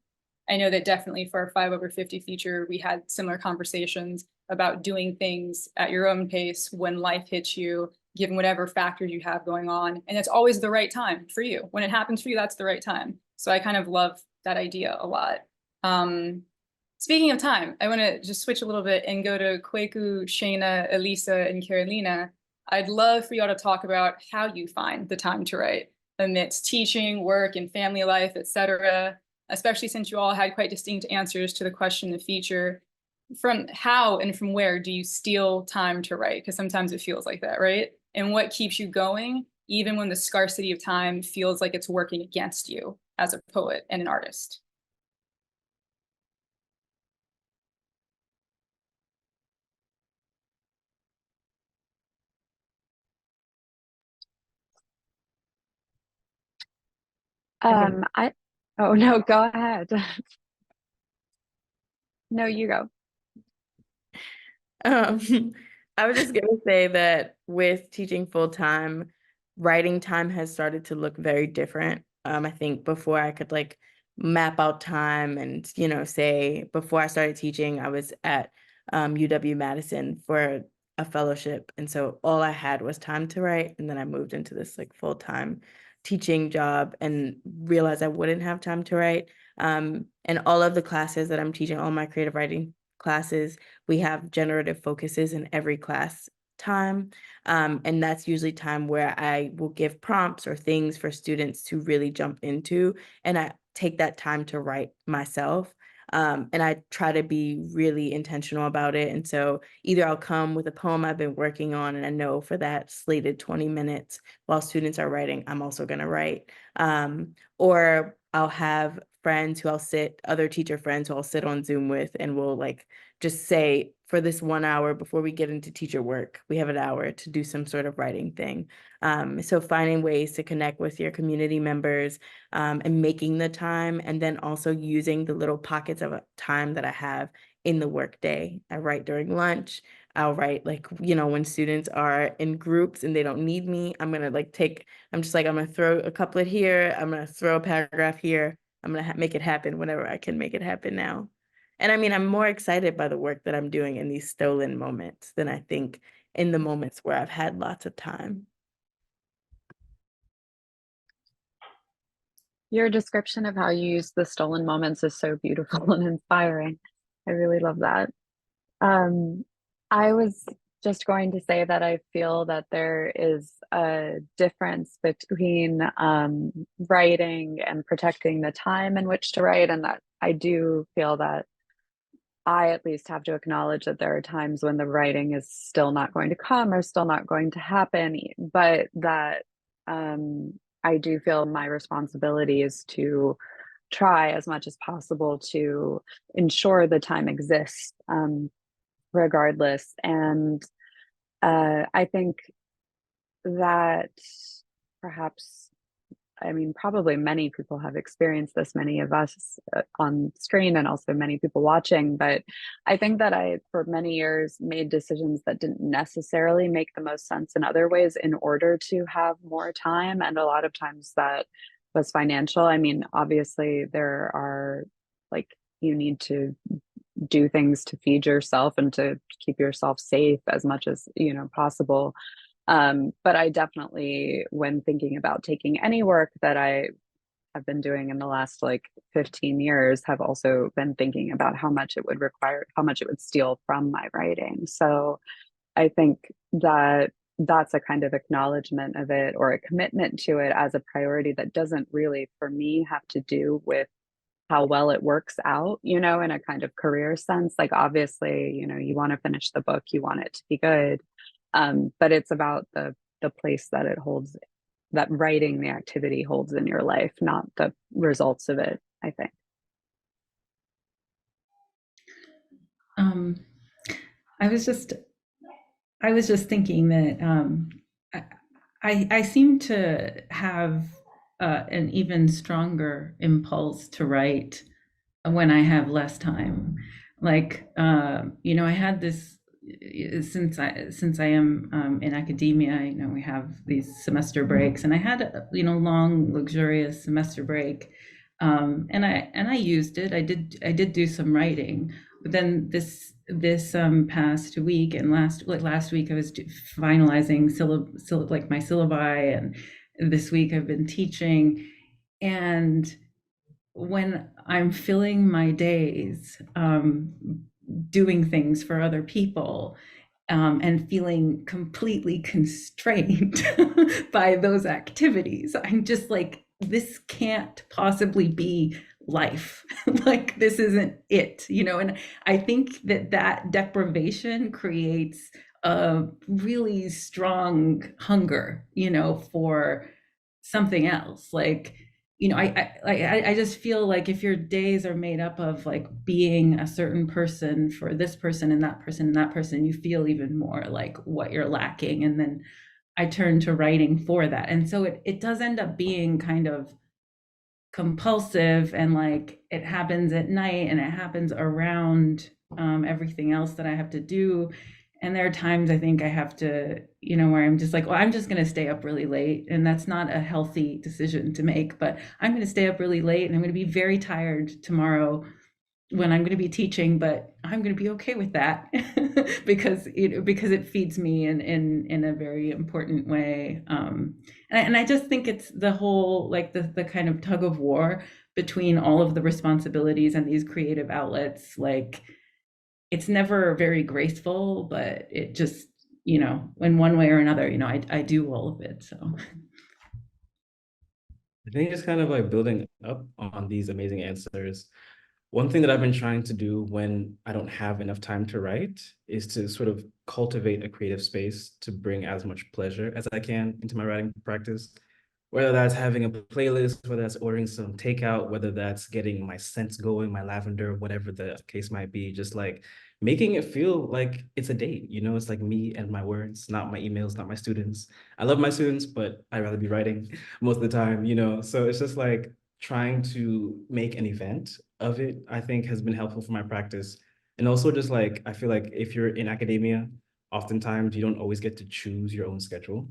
I know that definitely for our 5/50 feature, we had similar conversations about doing things at your own pace when life hits you, given whatever factors you have going on. And it's always the right time for you. When it happens for you, that's the right time. So I kind of love that idea a lot. Speaking of time, I want to just switch a little bit and go to Kweku, Shaina, Elisa, and Karolina. I'd love for y'all to talk about how you find the time to write amidst teaching, work, and family life, etc., especially since you all had quite distinct answers to the question in the feature. From how and from where do you steal time to write? Because sometimes it feels like that, right? And what keeps you going, even when the scarcity of time feels like it's working against you as a poet and an artist? Oh no, go ahead. No, you go. I was just gonna say that with teaching full time, writing time has started to look very different. I think before I could like map out time and, you know, say before I started teaching, I was at UW-Madison for a fellowship. And so all I had was time to write. And then I moved into this like full-time teaching job and realized I wouldn't have time to write. And all of the classes that I'm teaching, all my creative writing classes, we have generative focuses in every class time. And that's usually time where I will give prompts or things for students to really jump into. And I take that time to write myself. And I try to be really intentional about it. And so either I'll come with a poem I've been working on, and I know for that slated 20 minutes while students are writing, I'm also going to write. Or I'll have friends who other teacher friends who I'll sit on Zoom with, and we'll like just say, for this 1 hour before we get into teacher work, we have an hour to do some sort of writing thing. So finding ways to connect with your community members and making the time, and then also using the little pockets of time that I have in the workday. I write during lunch. I'll write like, you know, when students are in groups and they don't need me, I'm gonna throw a couplet here. I'm gonna throw a paragraph here. I'm gonna make it happen whenever I can make it happen now. And I mean, I'm more excited by the work that I'm doing in these stolen moments than I think in the moments where I've had lots of time. Your description of how you use the stolen moments is so beautiful and inspiring. I really love that. I was just going to say that I feel that there is a difference between writing and protecting the time in which to write, and that I do feel that I at least have to acknowledge that there are times when the writing is still not going to come or still not going to happen, but that I do feel my responsibility is to try as much as possible to ensure the time exists regardless. And I think that perhaps, I mean, probably many people have experienced this, many of us on screen and also many people watching, but I think that I, for many years, made decisions that didn't necessarily make the most sense in other ways in order to have more time. And a lot of times that was financial. I mean, obviously there are, like, you need to do things to feed yourself and to keep yourself safe as much as, you know, possible. But I definitely, when thinking about taking any work that I have been doing in the last like 15 years, have also been thinking about how much it would require, how much it would steal from my writing. So I think that that's a kind of acknowledgement of it or a commitment to it as a priority that doesn't really, for me, have to do with how well it works out, you know, in a kind of career sense. Like, obviously, you know, you want to finish the book, you want it to be good. But it's about the place that it holds, that writing, the activity holds in your life, not the results of it, I think. I was just thinking that I seem to have an even stronger impulse to write when I have less time. Like, you know, I had this since I am in academia. You know, we have these semester breaks, and I had a, you know, long, luxurious semester break, and I used it. I did do some writing, but then this past week and last week I was finalizing like my syllabi, and this week I've been teaching, and when I'm filling my days doing things for other people and feeling completely constrained by those activities, I'm just like, this can't possibly be life. Like, this isn't it, you know? And I think that deprivation creates a really strong hunger, you know, for something else. Like, you know, I just feel like if your days are made up of like being a certain person for this person and that person and that person, you feel even more like what you're lacking. And then I turn to writing for that. And so it does end up being kind of compulsive, and like it happens at night and it happens around everything else that I have to do. And there are times I think I have to, you know, where I'm just like, well, I'm just going to stay up really late. And that's not a healthy decision to make, but I'm going to stay up really late and I'm going to be very tired tomorrow when I'm going to be teaching, but I'm going to be okay with that because it feeds me in a very important way. And I just think it's the whole, like the kind of tug of war between all of the responsibilities and these creative outlets. Like, it's never very graceful, but it just, you know, in one way or another, you know, I do all of it. So I think it's kind of like building up on these amazing answers. One thing that I've been trying to do when I don't have enough time to write is to sort of cultivate a creative space to bring as much pleasure as I can into my writing practice. Whether that's having a playlist, whether that's ordering some takeout, whether that's getting my scents going, my lavender, whatever the case might be, just like making it feel like it's a date, you know, it's like me and my words, not my emails, not my students. I love my students, but I'd rather be writing most of the time, you know? So it's just like trying to make an event of it, I think has been helpful for my practice. And also just like, I feel like if you're in academia, oftentimes you don't always get to choose your own schedule.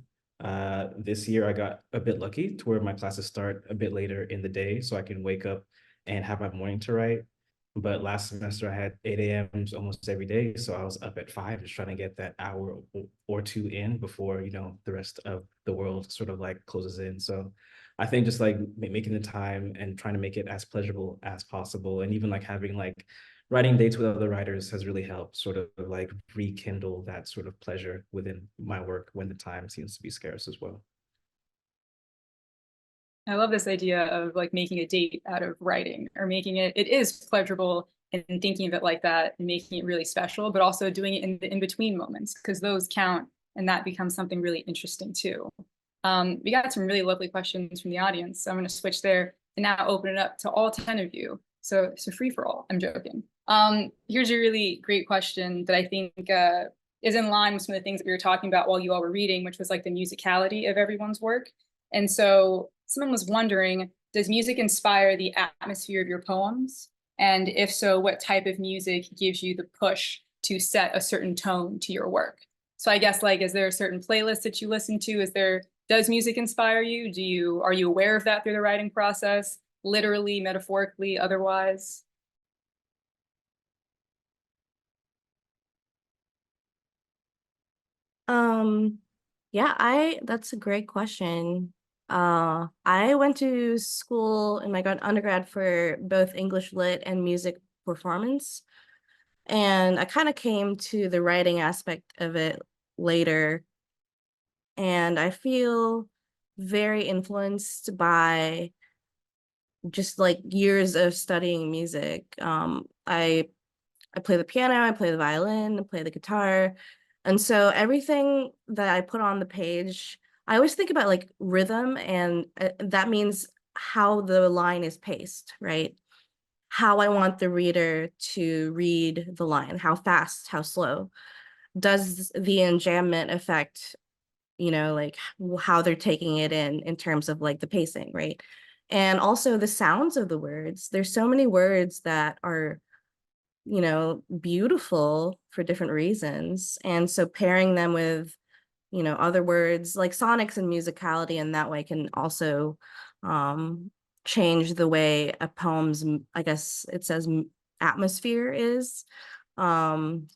This year I got a bit lucky to where my classes start a bit later in the day, so I can wake up and have my morning to write. But last semester I had 8 a.m. almost every day, so I was up at 5 just trying to get that hour or two in before, you know, the rest of the world sort of like closes in. So I think just like making the time and trying to make it as pleasurable as possible, and even like having like writing dates with other writers has really helped sort of like rekindle that sort of pleasure within my work when the time seems to be scarce as well. I love this idea of like making a date out of writing, or making it is pleasurable, and thinking of it like that and making it really special, but also doing it in the in-between moments, because those count and that becomes something really interesting too. We got some really lovely questions from the audience. So I'm going to switch there and now open it up to all 10 of you. So free for all. I'm joking. Here's a really great question that I think is in line with some of the things that we were talking about while you all were reading, which was like the musicality of everyone's work. And so someone was wondering, does music inspire the atmosphere of your poems? And if so, what type of music gives you the push to set a certain tone to your work? So I guess, like, is there a certain playlist that you listen to? Does music inspire you? Are you aware of that through the writing process, literally, metaphorically, otherwise? Yeah, that's a great question. I went to school in my undergrad for both English Lit and music performance. And I kind of came to the writing aspect of it later. And I feel very influenced by just like years of studying music. I play the piano, I play the violin, I play the guitar. And so everything that I put on the page, I always think about like rhythm, and that means how the line is paced, right? How I want the reader to read the line, how fast, how slow. Does the enjambment affect, like how they're taking it in terms of like the pacing, right? And also the sounds of the words. There's so many words that are beautiful for different reasons. And so pairing them with, other words like sonics and musicality in that way can also change the way a poem's, I guess it says, atmosphere is. And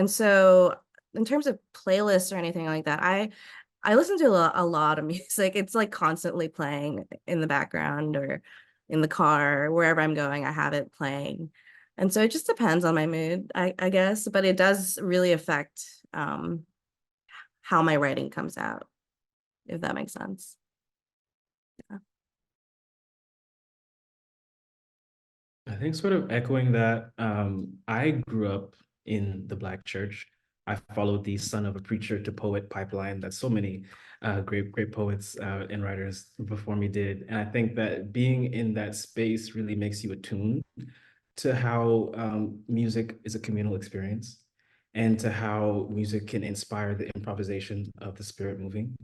so in terms of playlists or anything like that, I listen to a lot of music. It's like constantly playing in the background or in the car, wherever I'm going, I have it playing. And so it just depends on my mood, I guess, but it does really affect how my writing comes out, if that makes sense. Yeah. I think sort of echoing that, I grew up in the Black church. I followed the son of a preacher to poet pipeline that so many great poets and writers before me did. And I think that being in that space really makes you attuned to how music is a communal experience, and to how music can inspire the improvisation of the spirit moving.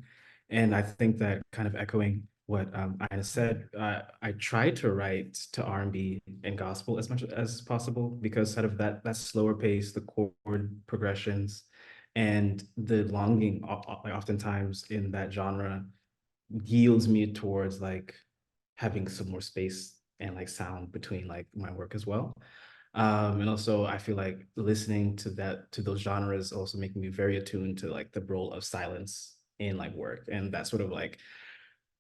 And I think that kind of echoing what Ina said, I try to write to R&B and gospel as much as possible, because sort of that slower pace, the chord progressions, and the longing oftentimes in that genre yields me towards like having some more space and like sound between like my work as well. And also I feel like listening to those genres also make me very attuned to like the role of silence in like work, and that sort of like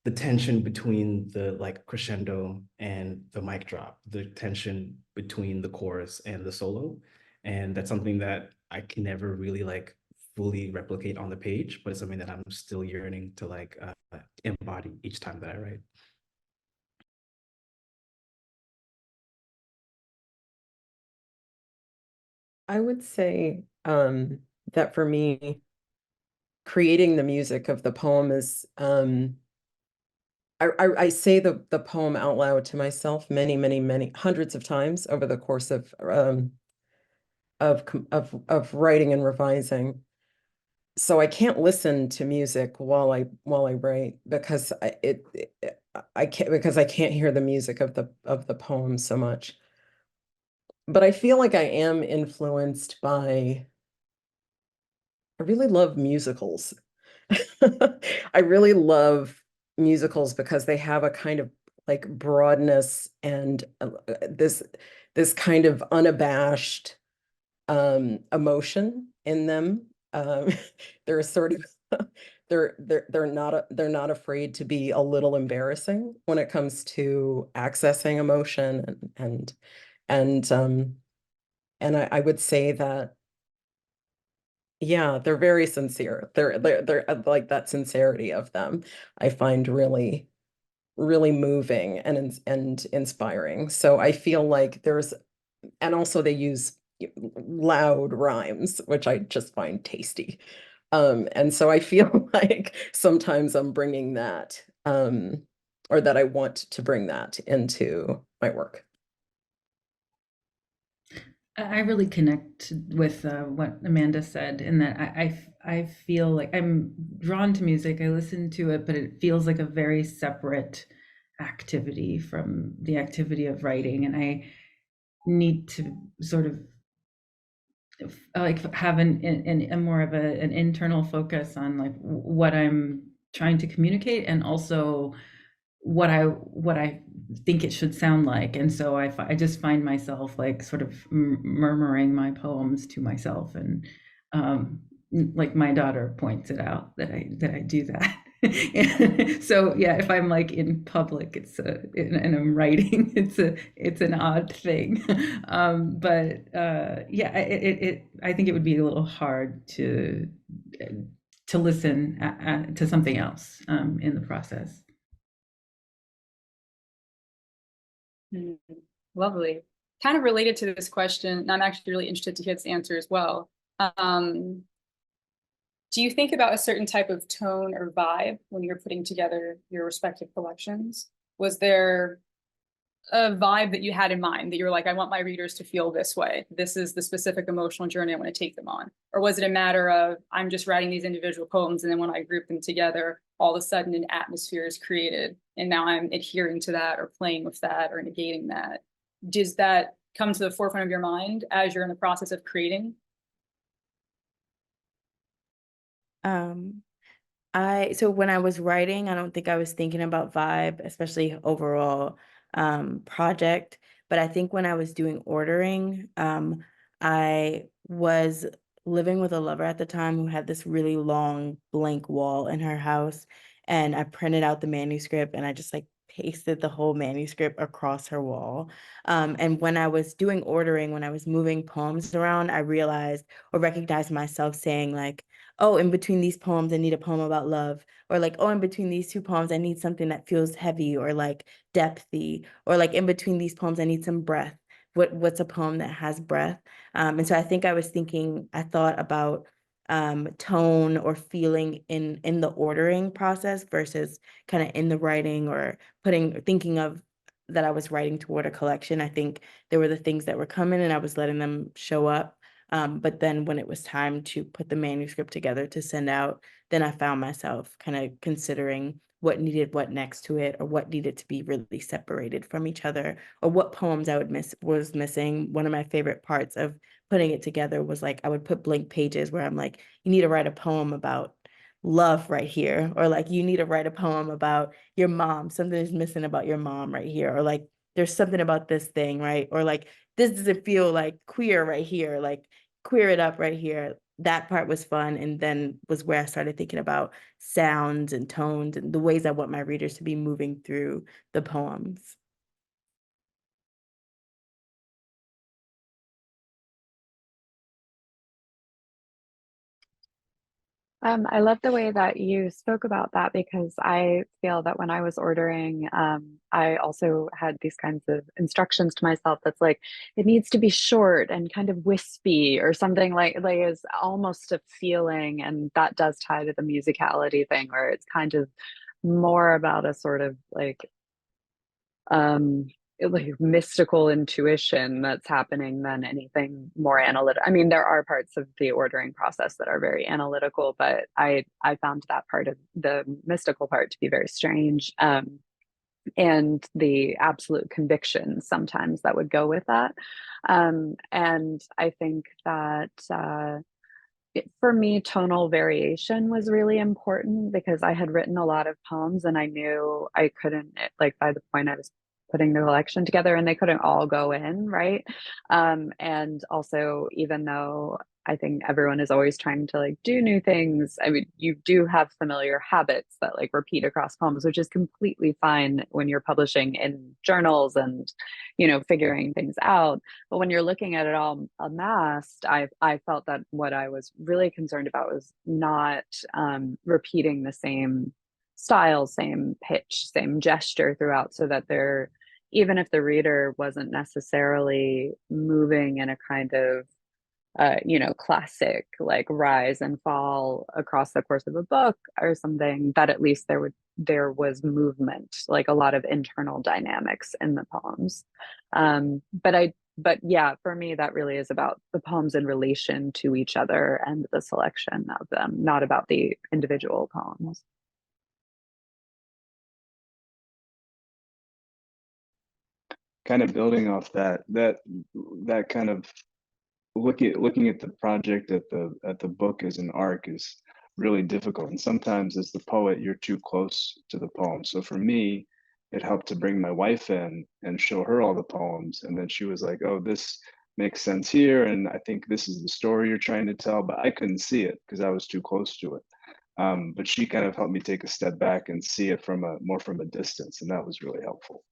the tension between the like crescendo and the mic drop, the tension between the chorus and the solo. And that's something that I can never really like fully replicate on the page, but it's something that I'm still yearning to like embody each time that I write. I would say that for me, creating the music of the poem is, I say the poem out loud to myself many hundreds of times over the course of writing and revising. So I can't listen to music while I write, because I can't hear the music of the poem so much. But I feel like I am influenced by, I really love musicals. I really love musicals because they have a kind of like broadness and this kind of unabashed emotion in them. They're sort of they're not afraid to be a little embarrassing when it comes to accessing emotion, and I would say that, yeah, they're very sincere. They're like that sincerity of them I find really moving and inspiring. So I feel like and also they use loud rhymes, which I just find tasty. And so I feel like sometimes I'm bringing that, or that I want to bring that into my work. I really connect with what Amanda said, in that I feel like I'm drawn to music. I listen to it, but it feels like a very separate activity from the activity of writing, and I need to sort of like have a more of an internal focus on like what I'm trying to communicate, and also what I think it should sound like. And so I just find myself like sort of murmuring my poems to myself, and like my daughter points it out that I do that. So yeah, if I'm like in public, and I'm writing, it's an odd thing. But yeah, I think it would be a little hard to to listen to something else in the process. Lovely. Kind of related to this question, and I'm actually really interested to hear this answer as well. Do you think about a certain type of tone or vibe when you're putting together your respective collections? Was there a vibe that you had in mind that you were like, I want my readers to feel this way. This is the specific emotional journey I want to take them on. Or was it a matter of, I'm just writing these individual poems, and then when I group them together, all of a sudden an atmosphere is created, and now I'm adhering to that or playing with that or negating that? Does that come to the forefront of your mind as you're in the process of creating? So when I was writing, I don't think I was thinking about vibe, especially overall project. But I think when I was doing ordering, I was living with a lover at the time who had this really long blank wall in her house. And I printed out the manuscript and I just like pasted the whole manuscript across her wall. And when I was doing ordering, when I was moving poems around, I realized or recognized myself saying like, oh, in between these poems, I need a poem about love. Or like, oh, in between these two poems, I need something that feels heavy or like depthy. Or like in between these poems, I need some breath. What's a poem that has breath? And so I think I thought about tone or feeling in the ordering process versus kind of in the writing or thinking of that I was writing toward a collection. I think there were the things that were coming and I was letting them show up. But then when it was time to put the manuscript together to send out, then I found myself kind of considering what needed what next to it, or what needed to be really separated from each other, or what poems I was missing. One of my favorite parts of putting it together was like I would put blank pages where I'm like, you need to write a poem about love right here, or like you need to write a poem about your mom. Something is missing about your mom right here, or like there's something about this thing, right? Or like this doesn't feel like queer right here, like queer it up right here. That part was fun. And then was where I started thinking about sounds and tones and the ways I want my readers to be moving through the poems. I love the way that you spoke about that, because I feel that when I was ordering, I also had these kinds of instructions to myself that's like, it needs to be short and kind of wispy or something like is almost a feeling. And that does tie to the musicality thing, where it's kind of more about a sort of like mystical intuition that's happening than anything more analytical. I mean, there are parts of the ordering process that are very analytical, but I found that part of the mystical part to be very strange. And the absolute conviction sometimes that would go with that. And I think that for me, tonal variation was really important, because I had written a lot of poems and I knew I couldn't, like by the point I was putting the collection together, and they couldn't all go in, right? And also, even though I think everyone is always trying to like do new things, I mean, you do have familiar habits that like repeat across poems, which is completely fine when you're publishing in journals and, you know, figuring things out. But when you're looking at it all amassed, I felt that what I was really concerned about was not repeating the same style, same pitch, same gesture throughout, so that they're, even if the reader wasn't necessarily moving in a kind of you know, classic like rise and fall across the course of a book or something, that at least there was movement, like a lot of internal dynamics in the poems. But yeah, for me, that really is about the poems in relation to each other and the selection of them, not about the individual poems. Kind of building off that kind of looking at the project at the book as an arc is really difficult. And sometimes as the poet, you're too close to the poem. So for me, it helped to bring my wife in and show her all the poems. And then she was like, oh, this makes sense here. And I think this is the story you're trying to tell, but I couldn't see it because I was too close to it. But she kind of helped me take a step back and see it more from a distance. And that was really helpful.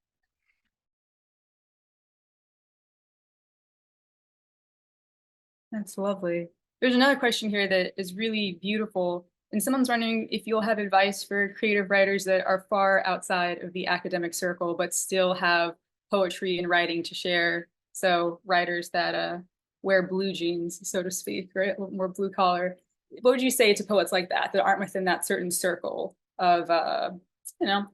That's lovely. There's another question here that is really beautiful. And someone's wondering if you'll have advice for creative writers that are far outside of the academic circle, but still have poetry and writing to share. So writers that wear blue jeans, so to speak, right? More blue collar. What would you say to poets like that aren't within that certain circle of,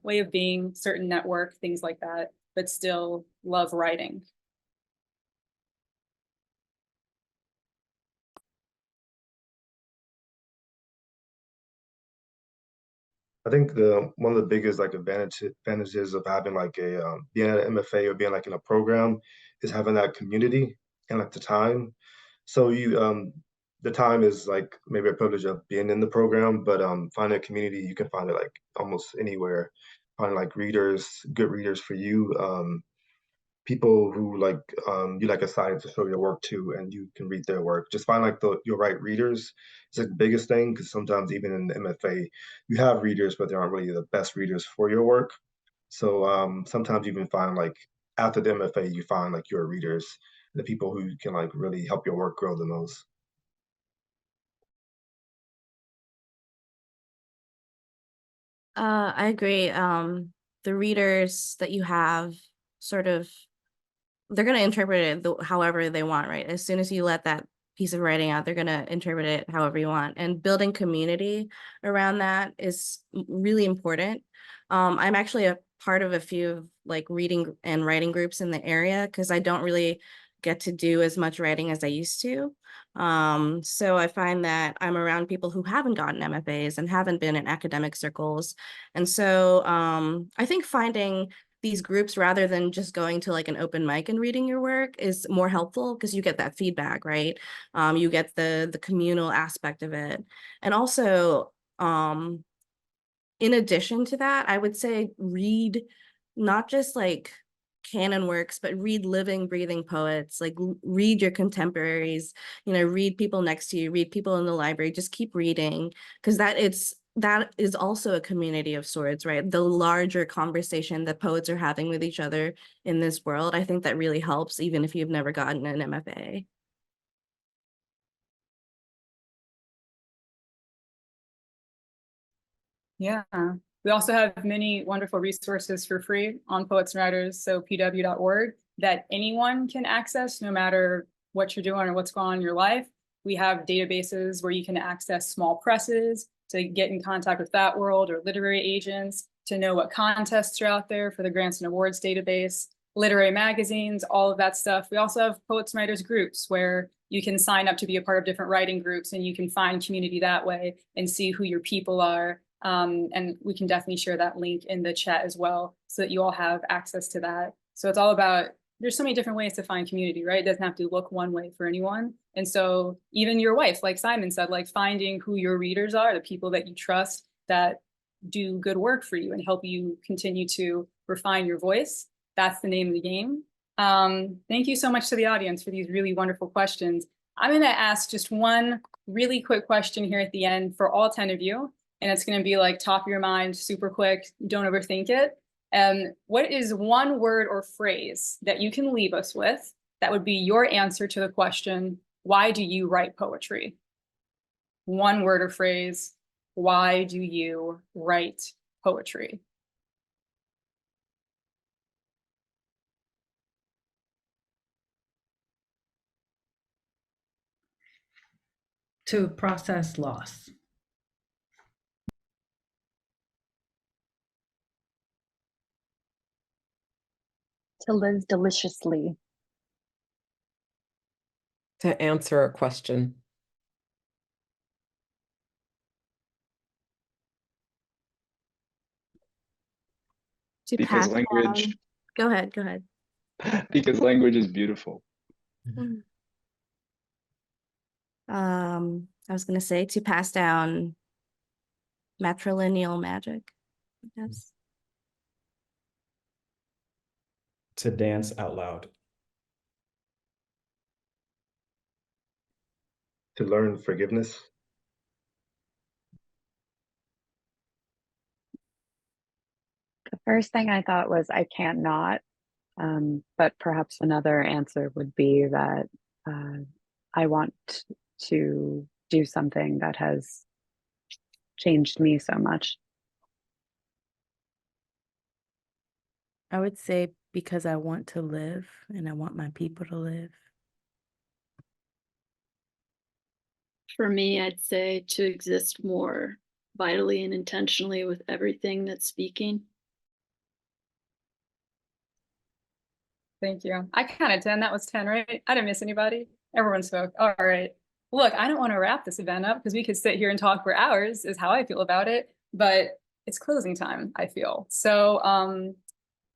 way of being, certain network, things like that, but still love writing? I think one of the biggest like advantages of having like a being at an MFA or being like in a program is having that community and like the time. So the time is like maybe a privilege of being in the program, but finding a community, you can find it like almost anywhere. Find like readers, good readers for you, people who like you like assigned to show your work to, and you can read their work. Just find like your right readers. It's like the biggest thing, because sometimes even in the MFA, you have readers, but they aren't really the best readers for your work. So sometimes you can find like after the MFA, you find like your readers, the people who can like really help your work grow the most. I agree. The readers that you have sort of, they're going to interpret it however they want, right? As soon as you let that piece of writing out, they're going to interpret it however you want. And building community around that is really important. I'm actually a part of a few like reading and writing groups in the area, because I don't really get to do as much writing as I used to. So I find that I'm around people who haven't gotten MFAs and haven't been in academic circles. And so I think finding these groups rather than just going to like an open mic and reading your work is more helpful, because you get that feedback, right? You get the communal aspect of it. And also, in addition to that, I would say read not just like canon works, but read living, breathing poets, like read your contemporaries, read people next to you, read people in the library, just keep reading, because that is also a community of sorts, right? The larger conversation that poets are having with each other in this world, I think that really helps, even if you've never gotten an MFA. Yeah. We also have many wonderful resources for free on Poets and Writers, so pw.org, that anyone can access no matter what you're doing or what's going on in your life. We have databases where you can access small presses to get in contact with that world, or literary agents to know what contests are out there for the grants and awards database, literary magazines, all of that stuff. We also have Poets and Writers groups where you can sign up to be a part of different writing groups, and you can find community that way and see who your people are. And we can definitely share that link in the chat as well, so that you all have access to that. So it's all about, there's so many different ways to find community, right? It doesn't have to look one way for anyone. And so even your wife, like Simon said, like finding who your readers are, the people that you trust that do good work for you and help you continue to refine your voice. That's the name of the game. Thank you so much to the audience for these really wonderful questions. I'm going to ask just one really quick question here at the end for all 10 of you. And it's going to be like top of your mind, super quick, don't overthink it. What is one word or phrase that you can leave us with that would be your answer to the question, why do you write poetry? One word or phrase, why do you write poetry? To process loss. To live deliciously. To answer a question. To Because pass language, down. Go ahead. because language is beautiful. I was gonna say to pass down matrilineal magic, I guess. To dance out loud. To learn forgiveness. The first thing I thought was I can't not, but perhaps another answer would be that I want to do something that has changed me so much. I would say because I want to live and I want my people to live. For me, I'd say to exist more vitally and intentionally with everything that's speaking. Thank you. I counted 10. That was 10, right? I didn't miss anybody. Everyone spoke. All right. Look, I don't want to wrap this event up because we could sit here and talk for hours, is how I feel about it. But it's closing time, I feel. So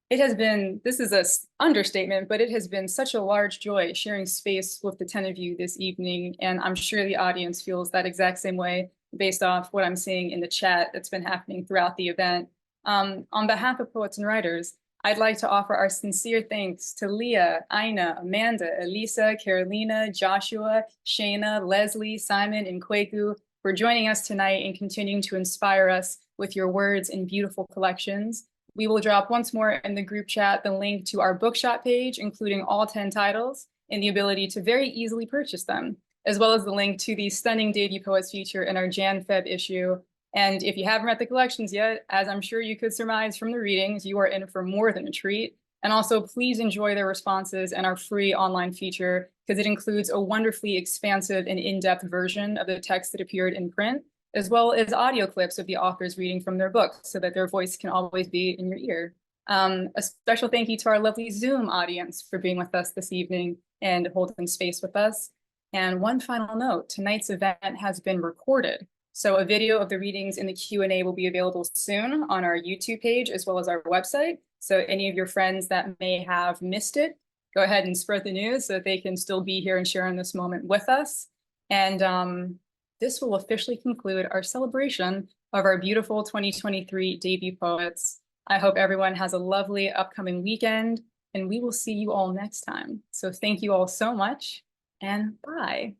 it has been, this is an understatement, but it has been such a large joy sharing space with the 10 of you this evening. And I'm sure the audience feels that exact same way based off what I'm seeing in the chat that's been happening throughout the event. On behalf of Poets and Writers, I'd like to offer our sincere thanks to Leah, Ina, Amanda, Elisa, Karolina, Joshua, Shaina, Leslie, Simon, and Kweku for joining us tonight and continuing to inspire us with your words and beautiful collections. We will drop once more in the group chat the link to our bookshop page, including all 10 titles, and the ability to very easily purchase them, as well as the link to the stunning debut poets feature in our Jan-Feb issue. And if you haven't read the collections yet, as I'm sure you could surmise from the readings, you are in for more than a treat. And also, please enjoy their responses and our free online feature, because it includes a wonderfully expansive and in-depth version of the text that appeared in print, as well as audio clips of the authors reading from their books so that their voice can always be in your ear. A special thank you to our lovely Zoom audience for being with us this evening and holding space with us. And one final note, tonight's event has been recorded. So a video of the readings in the Q&A will be available soon on our YouTube page as well as our website. So any of your friends that may have missed it, go ahead and spread the news so that they can still be here and share in this moment with us. And this will officially conclude our celebration of our beautiful 2023 debut poets. I hope everyone has a lovely upcoming weekend, and we will see you all next time. So thank you all so much, and bye.